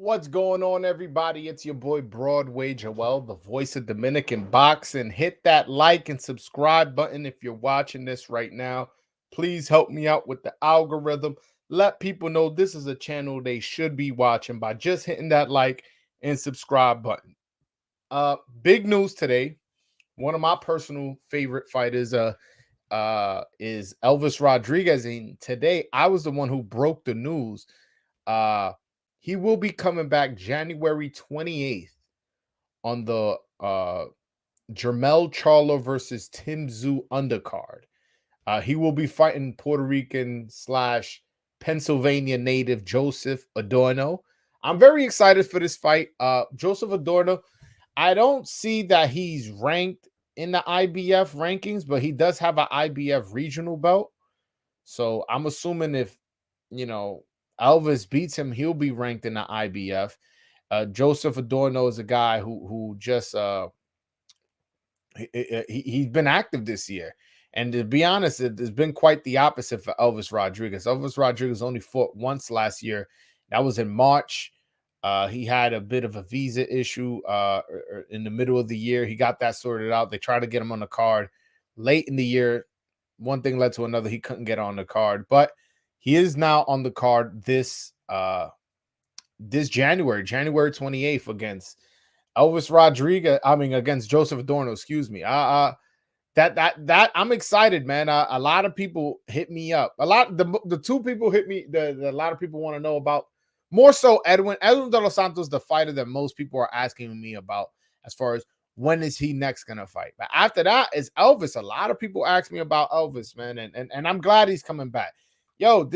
What's going on, everybody? It's your boy Broadway Joel, the voice of Dominican boxing. Hit that like and subscribe button if you're watching this right now. Please help me out with the algorithm. Let people know this is a channel they should be watching by just hitting that like and subscribe button. Big news today. One of my personal favorite fighters is Elvis Rodriguez, and today I was the one who broke the news. uh he will be coming back January 28th on the Jermell Charlo versus Tim Tszyu undercard. He will be fighting Puerto Rican slash Pennsylvania native Joseph Adorno. I'm very excited for this fight. Joseph Adorno, I don't see that he's ranked in the IBF rankings, but he does have an IBF regional belt. So I'm assuming if, you know, Elvis beats him, he'll be ranked in the IBF. Joseph Adorno is a guy who just he's been active this year. And to be honest, it's been quite the opposite for Elvis Rodriguez. Elvis Rodriguez only fought once last year. That was in March. He had a bit of a visa issue in the middle of the year. He got that sorted out. They tried to get him on the card late in the year. One thing led to another. He couldn't get on the card, but he is now on the card this January 28th against Elvis Rodriguez. I mean, against Joseph Adorno. Excuse me. That I'm excited, man. A lot of people hit me up. The two people hit me. A lot of people want to know about, more so Edwin de los Santos, the fighter that most people are asking me about as far as when is he next gonna fight. But after that is Elvis. A lot of people ask me about Elvis, man, and I'm glad he's coming back. Yo,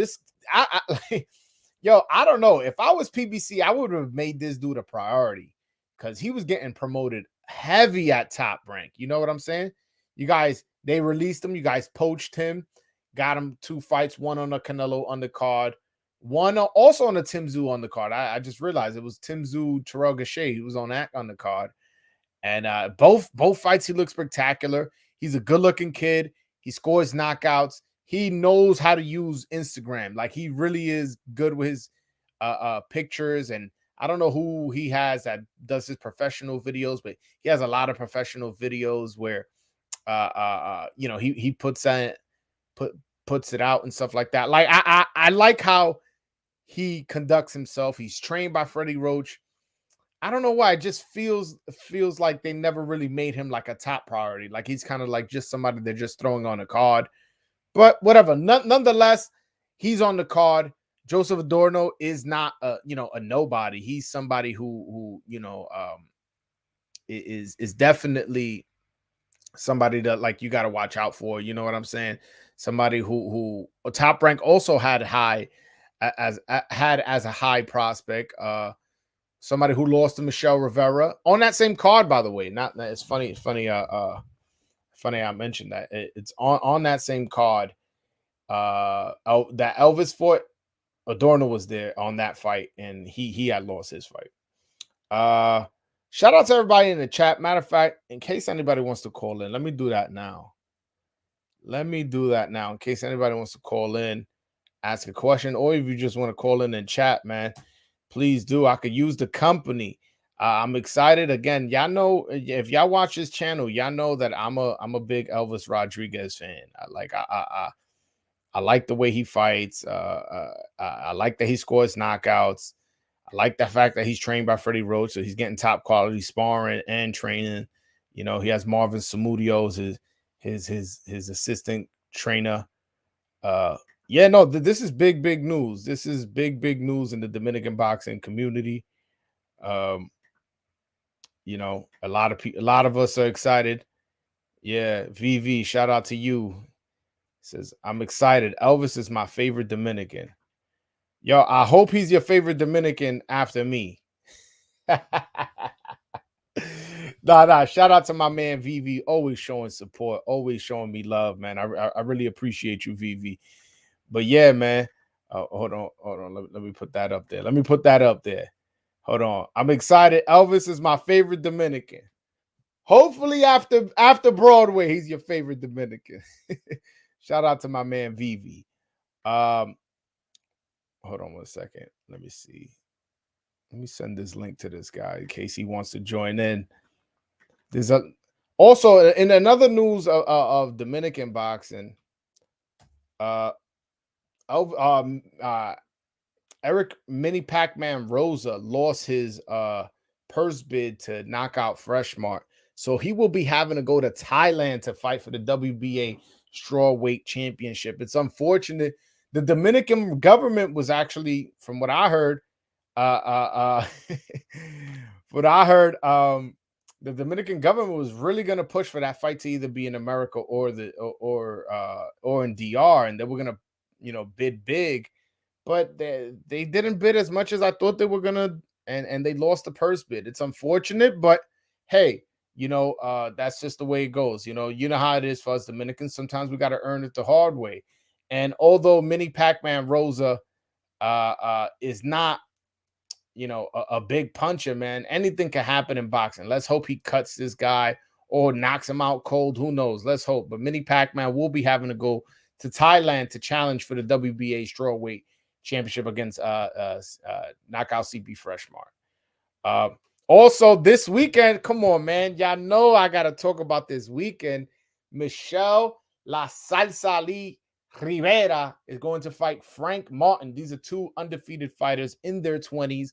yo, I don't know. If I was PBC, I would have made this dude a priority because he was getting promoted heavy at Top Rank. You know what I'm saying? You guys, they released him. You guys poached him, got him 2 fights, one on the Canelo undercard, one also on the Tim Tszyu undercard. I just realized it was Tim Tszyu, Terrell Gausha. He was on that undercard. And both fights, he looks spectacular. He's a good-looking kid. He scores knockouts. He knows how to use Instagram. Like, he really is good with his pictures. And I don't know who he has that does his professional videos, but he has a lot of professional videos where he puts it out and stuff like that. Like, I like how he conducts himself. He's trained by Freddie Roach. I don't know why. It just feels like they never really made him like a top priority. Like, he's kind of like just somebody they're just throwing on a card. But whatever. Nonetheless, he's on the card. Joseph Adorno is not a nobody. He's somebody who is definitely somebody that, like, you got to watch out for. You know what I'm saying? Somebody who Top Rank also had as a high prospect. Somebody who lost to Michelle Rivera on that same card, by the way. Not it's funny. Funny I mentioned that. It's on that same card. That Elvis fought. Adorno was there on that fight, and he had lost his fight. Shout out to everybody in the chat. Matter of fact, in case anybody wants to call in, let me do that now. In case anybody wants to call in, ask a question, or if you just want to call in and chat, man, please do. I could use the company. I'm excited. Again, y'all know, if y'all watch this channel, y'all know that I'm a big Elvis Rodriguez fan. I like the way he fights. I like that he scores knockouts. I like the fact that he's trained by Freddie Roach, so he's getting top quality sparring and training. You know, he has Marvin Samudio as his assistant trainer. Yeah, no, this is big news. This is big news in the Dominican boxing community. A lot of us are excited. Yeah, VV, shout out to you. Says, I'm excited. Elvis is my favorite Dominican. Yo, I hope he's your favorite Dominican after me. Nah. Shout out to my man VV, always showing support, always showing me love, man. I really appreciate you, VV. But yeah, man. Hold on. Let me put that up there. Hold on. I'm excited. Elvis is my favorite Dominican. Hopefully after Broadway, he's your favorite Dominican. Shout out to my man VV. Hold on one second. Let me see. Let me send this link to this guy in case he wants to join in. There's a also in another news of Dominican boxing. Uh, um, uh, Eric Mini Pac-Man Rosa lost his purse bid to Knockout Freshmart. So he will be having to go to Thailand to fight for the WBA strawweight championship. It's unfortunate. The Dominican government was actually, from what I heard, what I heard, the Dominican government was really going to push for that fight to either be in America or or in DR, and they were going to, bid big, but they didn't bid as much as I thought they were gonna, and they lost the purse bid. It's unfortunate, but hey, that's just the way it goes. You know how it is for us Dominicans. Sometimes we got to earn it the hard way. And although Mini Pac-Man Rosa is not, a big puncher, man, anything can happen in boxing. Let's hope he cuts this guy or knocks him out cold. Who knows? Let's hope. But Mini Pac-Man will be having to go to Thailand to challenge for the WBA strawweight championship against Knockout CB Freshmart. Also, this weekend, come on, man. Y'all know I got to talk about this weekend. Michelle La Salsa Lee Rivera is going to fight Frank Martin. These are two undefeated fighters in their 20s.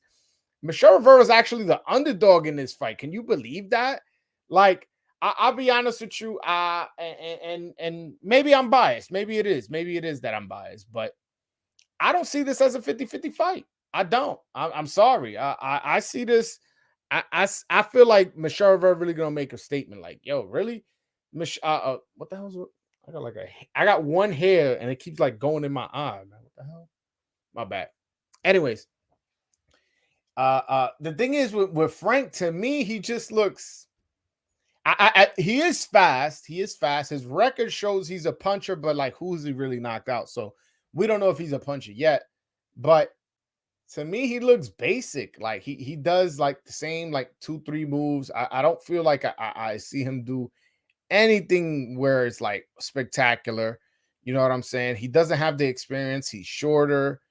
Michelle Rivera is actually the underdog in this fight. Can you believe that? Like, I'll be honest with you, and maybe I'm biased. Maybe it is. Maybe it is that I'm biased, but I don't see this as a 50-50 fight. I don't. I'm sorry. I see this. I feel like Michelle Rivera really gonna make a statement. Like, yo, really? What the hell is it? I got one hair and it keeps like going in my eye, man. What the hell? My bad. Anyways, the thing is with Frank, to me, he just looks. He is fast. He is fast. His record shows he's a puncher, but like, who's he really knocked out? So we don't know if he's a puncher yet. But to me, he looks basic. Like he does like the same like 2-3 moves. I don't feel like I see him do anything where it's like spectacular. You know what I'm saying? He doesn't have the experience. He's shorter.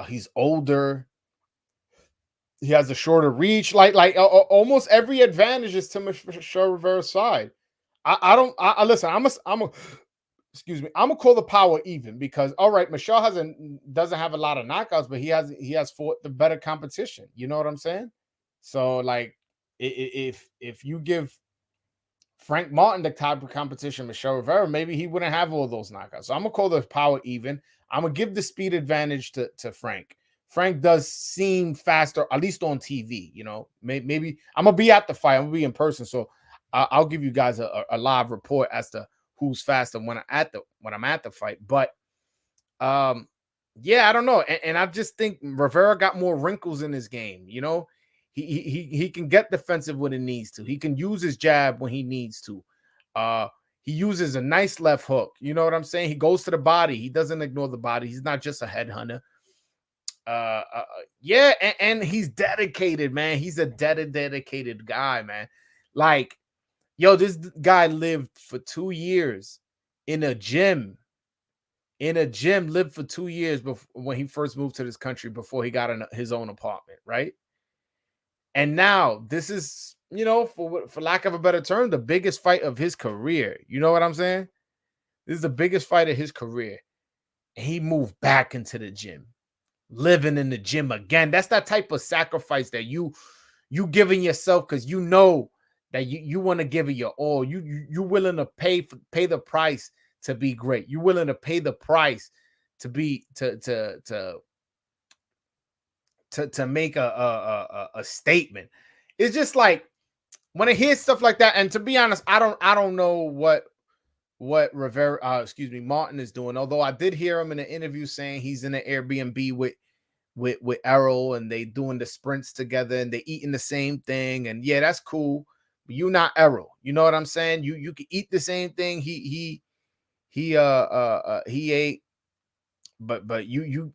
He's older. He has a shorter reach. Like almost every advantage is to Michelle Rivera's side. I don't. I listen. I'm a. Excuse me. I'm gonna call the power even because all right, Michelle doesn't have a lot of knockouts, but he has fought the better competition. You know what I'm saying? So like, if you give Frank Martin the type of competition Michelle Rivera, maybe he wouldn't have all those knockouts. So I'm gonna call the power even. I'm gonna give the speed advantage to Frank. Frank does seem faster, at least on TV. Maybe I'm gonna be at the fight. I'm gonna be in person, so I'll give you guys a live report as to who's faster when I'm at the fight. But yeah, I don't know, and I just think Rivera got more wrinkles in his game. He can get defensive when he needs to. He can use his jab when he needs to. He uses a nice left hook. You know what I'm saying? He goes to the body. He doesn't ignore the body. He's not just a headhunter. Yeah, and he's dedicated, man. He's a dedicated guy, man. Like, yo, this guy lived for 2 years in a gym. Lived for 2 years before when he first moved to this country before he got his own apartment, right? And now this is, for lack of a better term, the biggest fight of his career. You know what I'm saying? This is the biggest fight of his career. And he moved back into the gym, living in the gym again. That's that type of sacrifice that you giving yourself because you know that you want to give it your all. You willing to pay the price to be great. You're willing to pay the price to be to make a statement. It's just like when I hear stuff like that, and to be honest, I don't know what Rivera, Martin is doing. Although I did hear him in an interview saying he's in an Airbnb with Errol and they doing the sprints together and they eating the same thing. And yeah, that's cool. But you not Errol. You know what I'm saying? You can eat the same thing. He ate, but you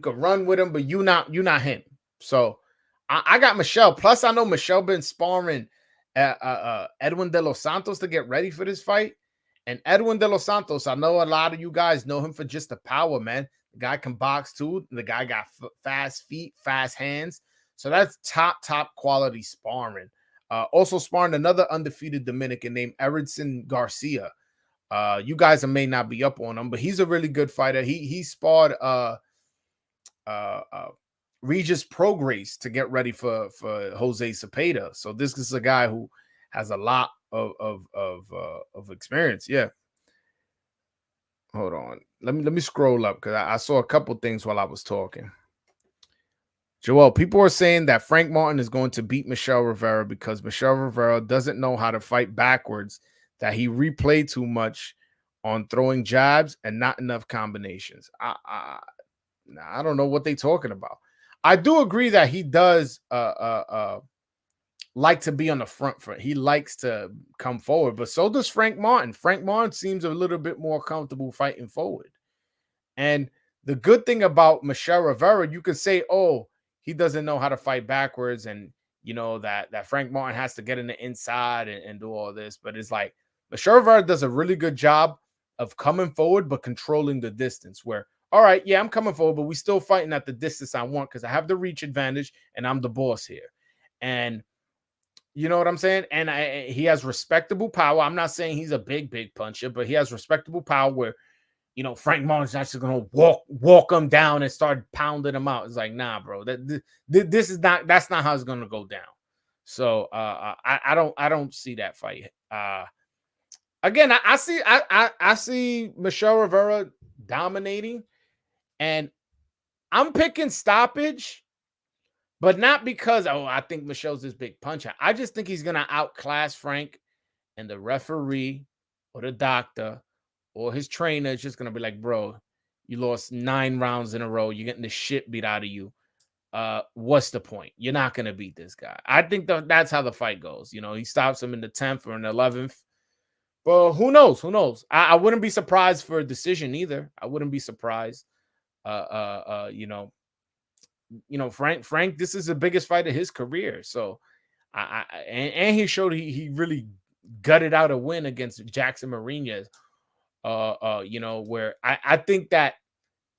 can run with him, but you not him. So I got Michelle. Plus, I know Michelle been sparring Edwin De Los Santos to get ready for this fight. And Edwin De Los Santos, I know a lot of you guys know him for just the power, man. The guy can box too. The guy got fast feet, fast hands. So that's top quality sparring. Also sparring another undefeated Dominican named Eridson Garcia. You guys may not be up on him, but he's a really good fighter. He sparred uh, uh, Regis Prograis to get ready for Jose Cepeda. So this is a guy who has a lot of experience. Yeah. Hold on. Let me scroll up because I saw a couple things while I was talking. Joel, people are saying that Frank Martin is going to beat Michel Rivera because Michel Rivera doesn't know how to fight backwards, that he replayed too much on throwing jabs and not enough combinations. I don't know what they're talking about. I do agree that he does like to be on the front foot. He likes to come forward, but so does Frank Martin. Frank Martin seems a little bit more comfortable fighting forward. And the good thing about Michel Rivera, you could say, oh, he doesn't know how to fight backwards, and you know that Frank Martin has to get in the inside and do all this. But it's like Michel Rivera does a really good job of coming forward, but controlling the distance. Where, all right, yeah, I'm coming forward, but we still fighting at the distance I want because I have the reach advantage and I'm the boss here. And you know what I'm saying? And he has respectable power. I'm not saying he's a big puncher, but he has respectable power where, you know, Frank Martin's actually going to walk him down and start pounding him out. It's like, nah, bro, that's not how it's going to go down. So I don't see that fight. Again, I see Michel Rivera dominating, and I'm picking stoppage, but not because I think Michel's this big puncher. I just think he's going to outclass Frank, and the referee or the doctor or his trainer is just gonna be like, bro, you lost 9 rounds in a row. You're getting the shit beat out of you. What's the point? You're not gonna beat this guy. I think that's how the fight goes. You know, he stops him in the 10th or in the 11th. But who knows? Who knows? I wouldn't be surprised for a decision either. I wouldn't be surprised. You know, Frank, this is the biggest fight of his career. So and he showed he really gutted out a win against Jackson Mariñez. You know, where I think that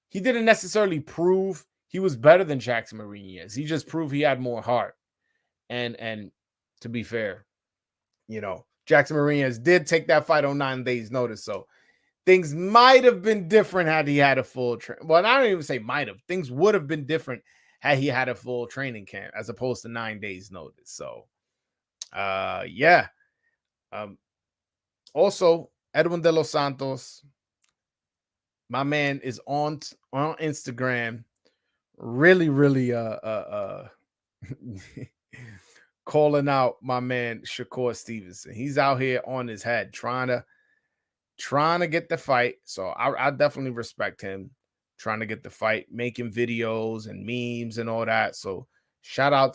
he didn't necessarily prove he was better than Jackson Mariñez. He just proved he had more heart. And to be fair, you know, Jackson Mariñez did take that fight on 9 days' notice. So things might have been different had he had a full well, I don't even say might have. Things would have been different had he had a full training camp as opposed to 9 days' notice. So yeah. Also, Edwin de los Santos, my man, is on Instagram, really calling out my man Shakur Stevenson. He's out here on his head trying to get the fight. So I definitely respect him trying to get the fight, making videos and memes and all that. So shout out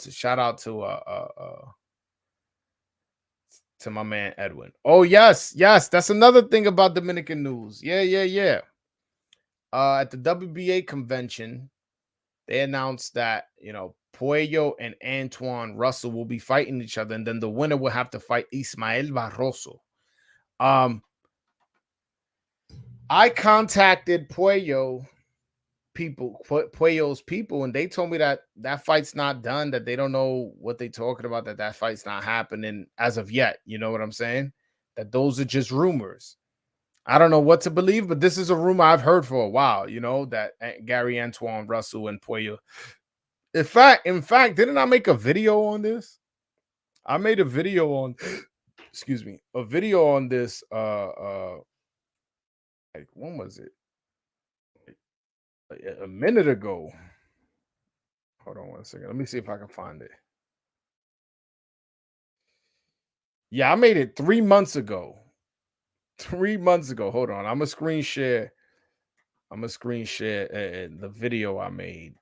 to my man Edwin. Oh yes, that's another thing about Dominican news. Yeah. At the WBA convention, they announced that, you know, Pueyo and Antoine Russell will be fighting each other, and then the winner will have to fight Ismael Barroso. I contacted Pueyo's people, and they told me that fight's not done, that they don't know what they're talking about, that fight's not happening as of yet. You know what I'm saying? That those are just rumors. I don't know what to believe, but this is a rumor I've heard for a while, you know, that Gary Antoine Russell and Pueyo. In fact, didn't I make a video on this? I made a video on excuse me, a video on this like when was it? A minute ago. Hold on 1 second. Let me see if I can find it. Yeah, I made it 3 months ago. 3 months ago. Hold on. I'm a screen share the video I made.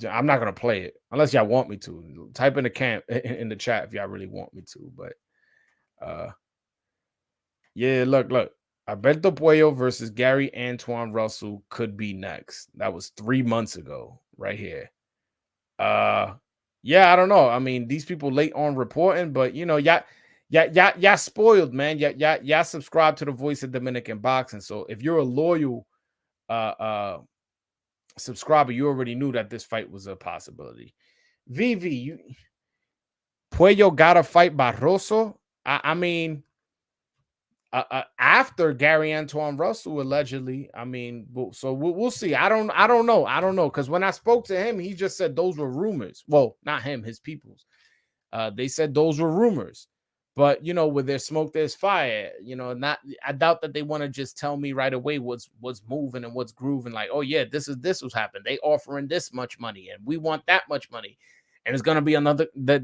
I'm not gonna play it unless y'all want me to. Type in the in the chat if y'all really want me to. But yeah, look. Alberto Pueyo versus Gary Antoine Russell could be next. That was 3 months ago, right here. Yeah, I don't know. I mean, these people late on reporting, but you know, y'all spoiled, man. Y'all subscribe to the Voice of Dominican Boxing. So if you're a loyal subscriber, you already knew that this fight was a possibility. VV, Pueyo got to fight Barroso. I mean, after Gary Antoine Russell allegedly. I mean, so we'll see. I don't know because when I spoke to him, he just said those were rumors. Well, not him, his peoples. They said those were rumors. But where there's smoke, there's fire. Not. I doubt that they want to just tell me right away what's moving and what's grooving. Like, oh yeah, this was happening. They offering this much money, and we want that much money, and it's gonna be another that.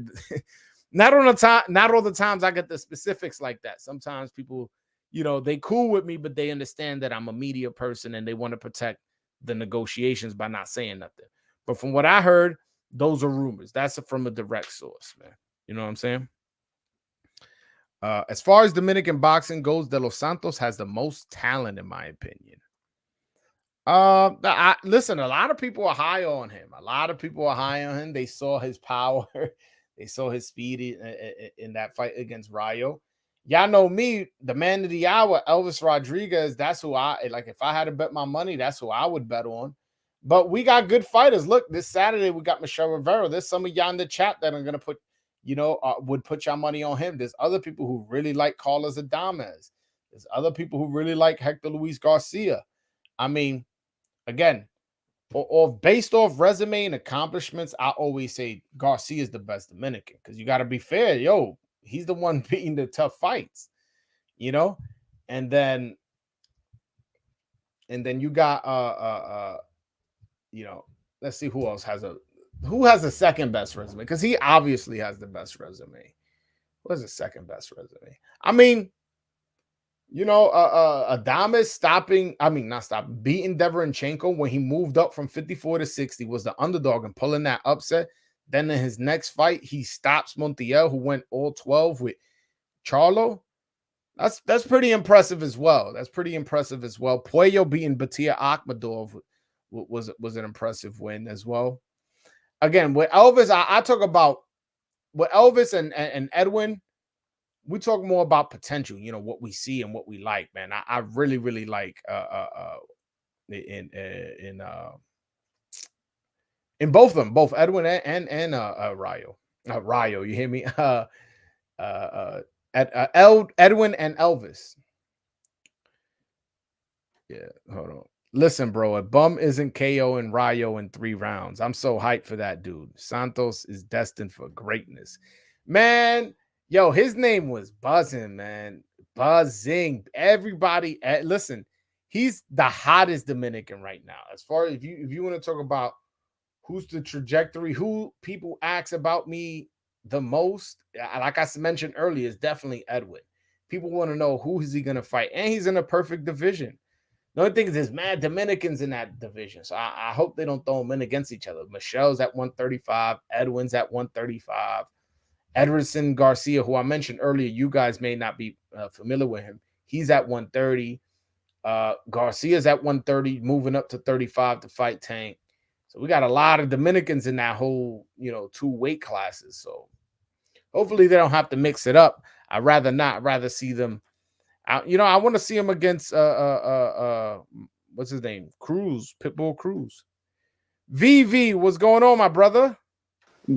Not all the times I get the specifics like that. Sometimes people, they cool with me, but they understand that I'm a media person and they want to protect the negotiations by not saying nothing. But from what I heard, those are rumors. That's from a direct source, man. You know what I'm saying? As far as Dominican boxing goes, De Los Santos has the most talent, in my opinion. Listen, a lot of people are high on him. They saw his power. They saw his speed in that fight against Rayo. Y'all know me, the man of the hour, Elvis Rodriguez. That's who I like. If I had to bet my money, that's who I would bet on. But we got good fighters. Look, this Saturday we got Michelle Rivera. There's some of y'all in the chat that are gonna put, would put your money on him. There's other people who really like Carlos Adames. There's other people who really like Hector Luis Garcia. I mean, again, or based off resume and accomplishments, I always say Garcia is the best Dominican because you got to be fair. He's the one beating the tough fights, and then you got let's see who else has the second best resume because he obviously has the best resume. Who has the second best resume? I mean, Adames beating Deverenchenko when he moved up from 54 to 60, was the underdog and pulling that upset. Then in his next fight, he stops Montiel, who went all 12 with Charlo. That's pretty impressive as well. Pueyo beating Batia Akhmadov was an impressive win as well. Again, with Elvis, I talk about with Elvis and Edwin. We talk more about potential, what we see and what we like, man. I really, really like in both of them, both Edwin and Rayo. Rayo, you hear me? Edwin and Elvis. Yeah, hold on. Listen, bro, a bum isn't KO and Rayo in 3 rounds. I'm so hyped for that dude. Santos is destined for greatness. Man, yo, his name was buzzing, man. Buzzing. Everybody, listen, he's the hottest Dominican right now. As far as if you want to talk about who's the trajectory, who people ask about me the most, like I mentioned earlier, is definitely Edwin. People want to know who is he going to fight, and he's in a perfect division. The only thing is there's mad Dominicans in that division, so I hope they don't throw them in against each other. Michelle's at 135, Edwin's at 135. Ederson Garcia, who I mentioned earlier, you guys may not be familiar with him. He's at 130. Garcia's at 130, moving up to 35 to fight Tank. So we got a lot of Dominicans in that whole, 2 weight classes. So hopefully they don't have to mix it up. I'd rather not. I'd rather see them. I want to see him against what's his name? Cruz, Pitbull Cruz. VV, what's going on, my brother?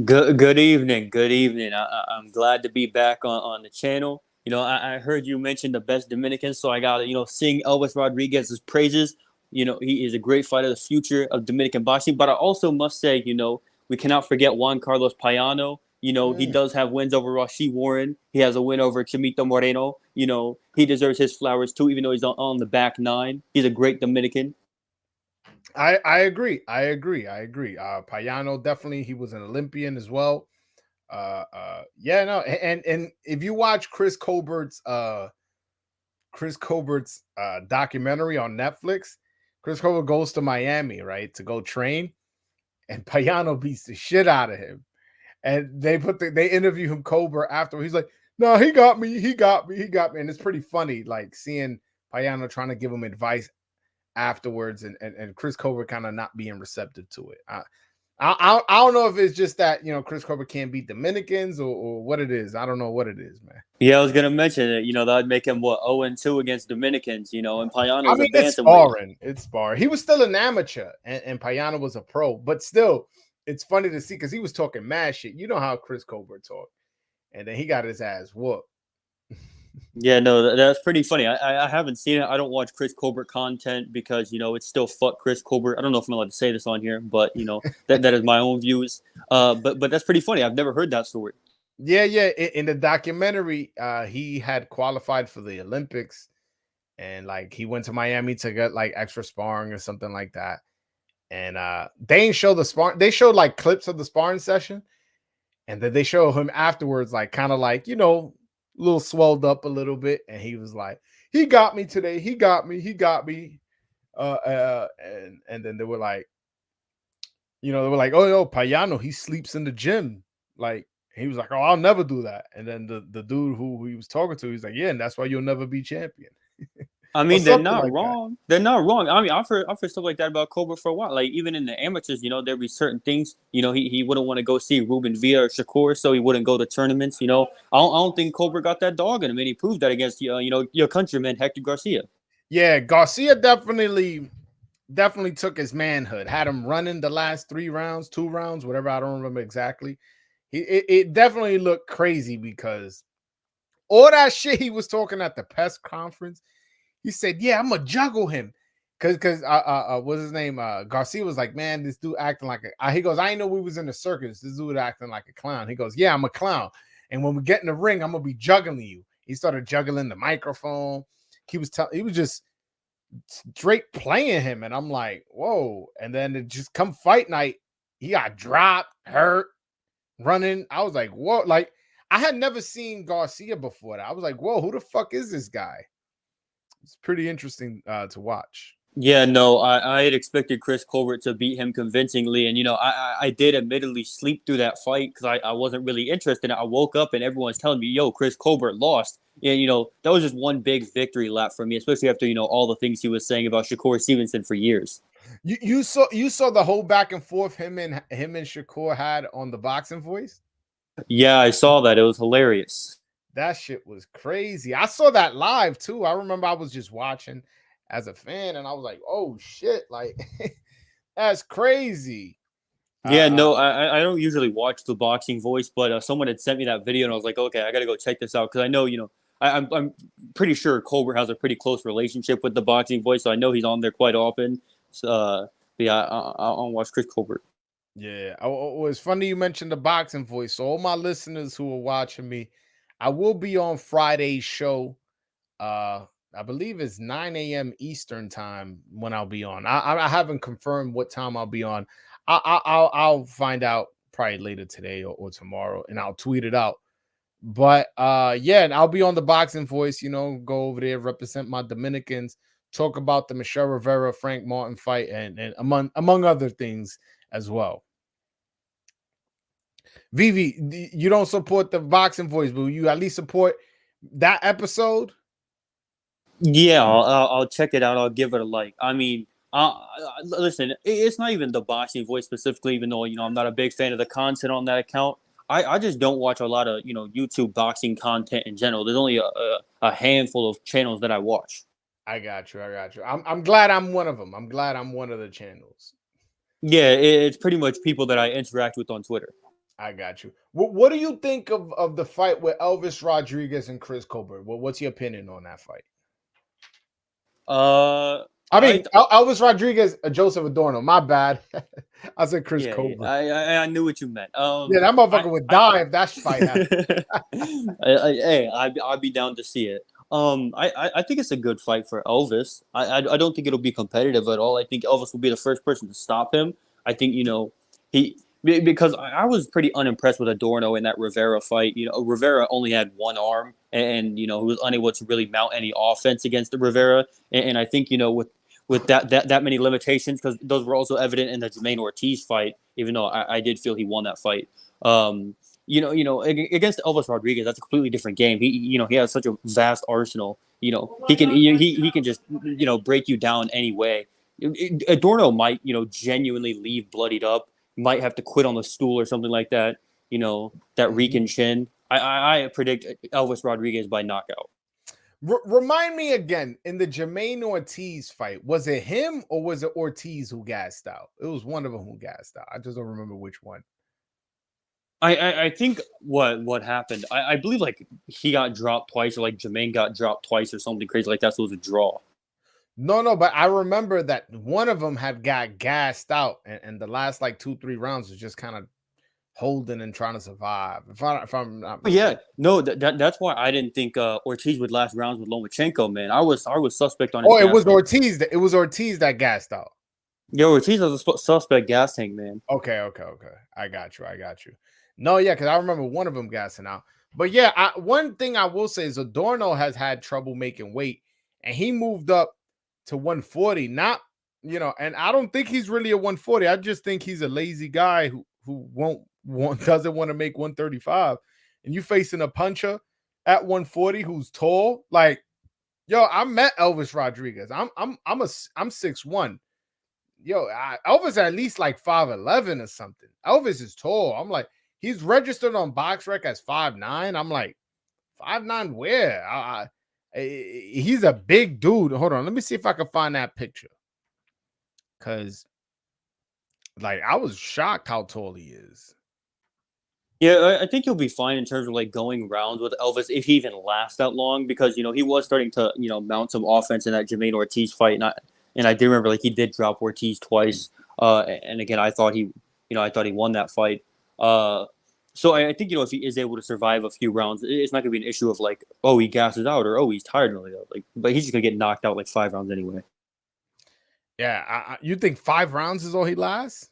Good evening. Good evening. I'm glad to be back on the channel. I heard you mention the best Dominican, so I got to, sing Elvis Rodriguez's praises. He is a great fighter, the future of Dominican boxing. But I also must say, we cannot forget Juan Carlos Payano. He does have wins over Rashid Warren. He has a win over Chimito Moreno. He deserves his flowers too, even though he's on the back 9. He's a great Dominican. I agree. Payano, definitely, he was an Olympian as well. And if you watch Chris Colbert's documentary on Netflix, Chris Colbert goes to Miami, right, to go train, and Payano beats the shit out of him. And they interview him, Colbert, after. He's like, no, he got me. And it's pretty funny, like seeing Payano trying to give him advice afterwards, and Chris Colbert kind of not being receptive to it. I don't know if it's just that Chris Colbert can't beat Dominicans or what it is. I don't know what it is, man. Yeah, I was gonna mention it. That'd make him 0-2 against Dominicans. And Payano's a it's bantamweight. sparring. It's sparring. He was still an amateur, and Payano was a pro, but still, it's funny to see because he was talking mad shit. You know how Chris Colbert talked, and then he got his ass whooped. Yeah, no, that's pretty funny. I haven't seen it. I don't watch Chris Colbert content because it's still fuck Chris Colbert. I don't know if I'm allowed to say this on here, but that is my own views. But that's pretty funny. I've never heard that story. Yeah, yeah. In the documentary, he had qualified for the Olympics, and like he went to Miami to get like extra sparring or something like that. And they ain't show the spar. They showed like clips of the sparring session, and then they show him afterwards, like kind of like a little swelled up a little bit, and he was like, "He got me today. He got me. He got me." And then they were like, "Oh, yo, Payano, he sleeps in the gym." Like he was like, "Oh, I'll never do that." And then the dude who he was talking to, he's like, "Yeah, and that's why you'll never be champion." I Or mean, they're something not like that. wrong. They're not wrong. I mean, I've heard stuff like that about Cobra for a while. Like even in the amateurs, there'd be certain things. He wouldn't want to go see Ruben Villa or Shakur, so he wouldn't go to tournaments. I don't think Cobra got that dog in him, and he proved that against your countryman Hector Garcia. Yeah, Garcia definitely took his manhood. Had him running the last 3 rounds, 2 rounds, whatever. I don't remember exactly. It definitely looked crazy because all that shit he was talking at the press conference. He said, "Yeah, I'm gonna juggle him." Cause what's his name? Garcia was like, "Man, this dude acting like a." He goes, "I didn't know we was in the circus. This dude acting like a clown." He goes, "Yeah, I'm a clown, and when we get in the ring, I'm gonna be juggling you." He started juggling the microphone. He was just straight playing him, and I'm like, "Whoa!" And then it just come fight night, he got dropped, hurt, running. I was like, "Whoa!" Like I had never seen Garcia before that. I was like, "Whoa, who the fuck is this guy?" It's pretty interesting to watch. Yeah, no, I had expected Chris Colbert to beat him convincingly, and I did admittedly sleep through that fight because I wasn't really interested. I woke up and everyone's telling me, "Yo, Chris Colbert lost," and that was just one big victory lap for me, especially after all the things he was saying about Shakur Stevenson for years. You saw the whole back and forth him and Shakur had on the boxing voice. Yeah, I saw that. It was hilarious. That shit was crazy. I saw that live too. I remember I was just watching as a fan, and I was like, "Oh shit!" Like that's crazy. Yeah, Uh, no, I don't usually watch the boxing voice, but someone had sent me that video, and I was like, okay, I got to go check this out because I know, I'm pretty sure Colbert has a pretty close relationship with the boxing voice, so I know he's on there quite often. So, but yeah, I'll watch Chris Colbert. yeah, it's funny you mentioned the boxing voice. So all my listeners who are watching me, I will be on Friday's show. I believe it's 9 a.m. Eastern time when I'll be on. I haven't confirmed what time I'll be on. I'll find out probably later today or tomorrow, and I'll tweet it out. But yeah, and I'll be on the boxing voice. Go over there, represent my Dominicans, talk about the Michelle Rivera Frank Martin fight, and among other things as well. Vivi, you don't support the boxing voice, but you at least support that episode. Yeah, I'll check it out. I'll give it a like. I mean, listen, it's not even the boxing voice specifically, even though I'm not a big fan of the content on that account. I just don't watch a lot of YouTube boxing content in general. There's only a handful of channels that I watch. I got you. I got you. I'm glad I'm one of them. I'm glad I'm one of the channels. Yeah, it's pretty much people that I interact with on Twitter. I got you. What do you think of the fight with Elvis Rodriguez and Chris Colbert? What's your opinion on that fight? Uh, I I mean, Elvis Rodriguez, Joseph Adorno. My bad. I said Chris yeah, Colbert. I knew what you meant. Yeah, that motherfucker would die if that fight happened. Hey, I'd be down to see it. I think it's a good fight for Elvis. I don't think it'll be competitive at all. I think Elvis will be the first person to stop him. I think he because I was pretty unimpressed with Adorno in that Rivera fight. Rivera only had one arm, and he was unable to really mount any offense against the Rivera. And I think with that many limitations, because those were also evident in the Jermaine Ortiz fight. Even though I did feel he won that fight. Against Elvis Rodriguez, that's a completely different game. He has such a vast arsenal. He can just break you down anyway. Adorno might genuinely leave bloodied up. Might have to quit on the stool or something like that. That Rican chin. I predict Elvis Rodriguez by knockout. Remind me again, in the Jermaine Ortiz fight, was it him or was it Ortiz who gassed out? It was one of them who gassed out. I just don't remember which one. I think what happened. I believe like he got dropped twice, or like Jermaine got dropped twice, or something crazy like that. So it was a draw. No, but I remember that one of them had got gassed out, and the last like 2, 3 rounds was just kind of holding and trying to survive. If I'm not But yeah, mistaken. no, that's why I didn't think Ortiz would last rounds with Lomachenko. Man, I was suspect on his Oh, it gas was tank. Ortiz. It was Ortiz that gassed out. Yo, Ortiz was a suspect gas tank, man. Okay. I got you. No, yeah, because I remember one of them gassing out. But yeah, one thing I will say is Adorno has had trouble making weight, and he moved up to 140. Not, and I don't think he's really a 140. I just think he's a lazy guy who doesn't want to make 135. And you facing a puncher at 140 who's tall, like, yo, I met Elvis Rodriguez. I'm 6'1". Yo, Elvis at least like 5'11" or something. Elvis is tall. I'm like, he's registered on BoxRec as 5'9". I'm like, 5'9" where? He's a big dude. Hold on, let me see if I can find that picture. Cause like I was shocked how tall he is. Yeah, I think he'll be fine in terms of like going rounds with Elvis if he even lasts that long, because he was starting to mount some offense in that Jermaine Ortiz fight, and I do remember like he did drop Ortiz twice, and again I thought he won that fight. So I think if he is able to survive a few rounds, it's not gonna be an issue of like, oh, he gasses out, or oh, he's tired really, like, but he's just gonna get knocked out like 5 rounds anyway. Yeah, you think 5 rounds is all he lasts?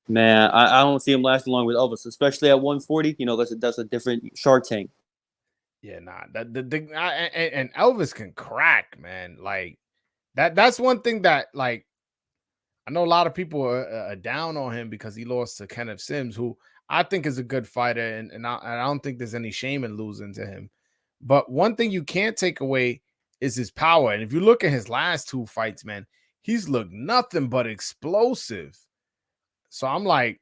Man, I don't see him lasting long with Elvis, especially at 140. That's a different Shark Tank. Yeah, nah. And Elvis can crack, man. Like that's one thing that like I know a lot of people are down on him because he lost to Kenneth Sims, who I think is a good fighter, and I don't think there's any shame in losing to him. But one thing you can't take away is his power. And if you look at his last 2 fights, man, he's looked nothing but explosive. So I'm like,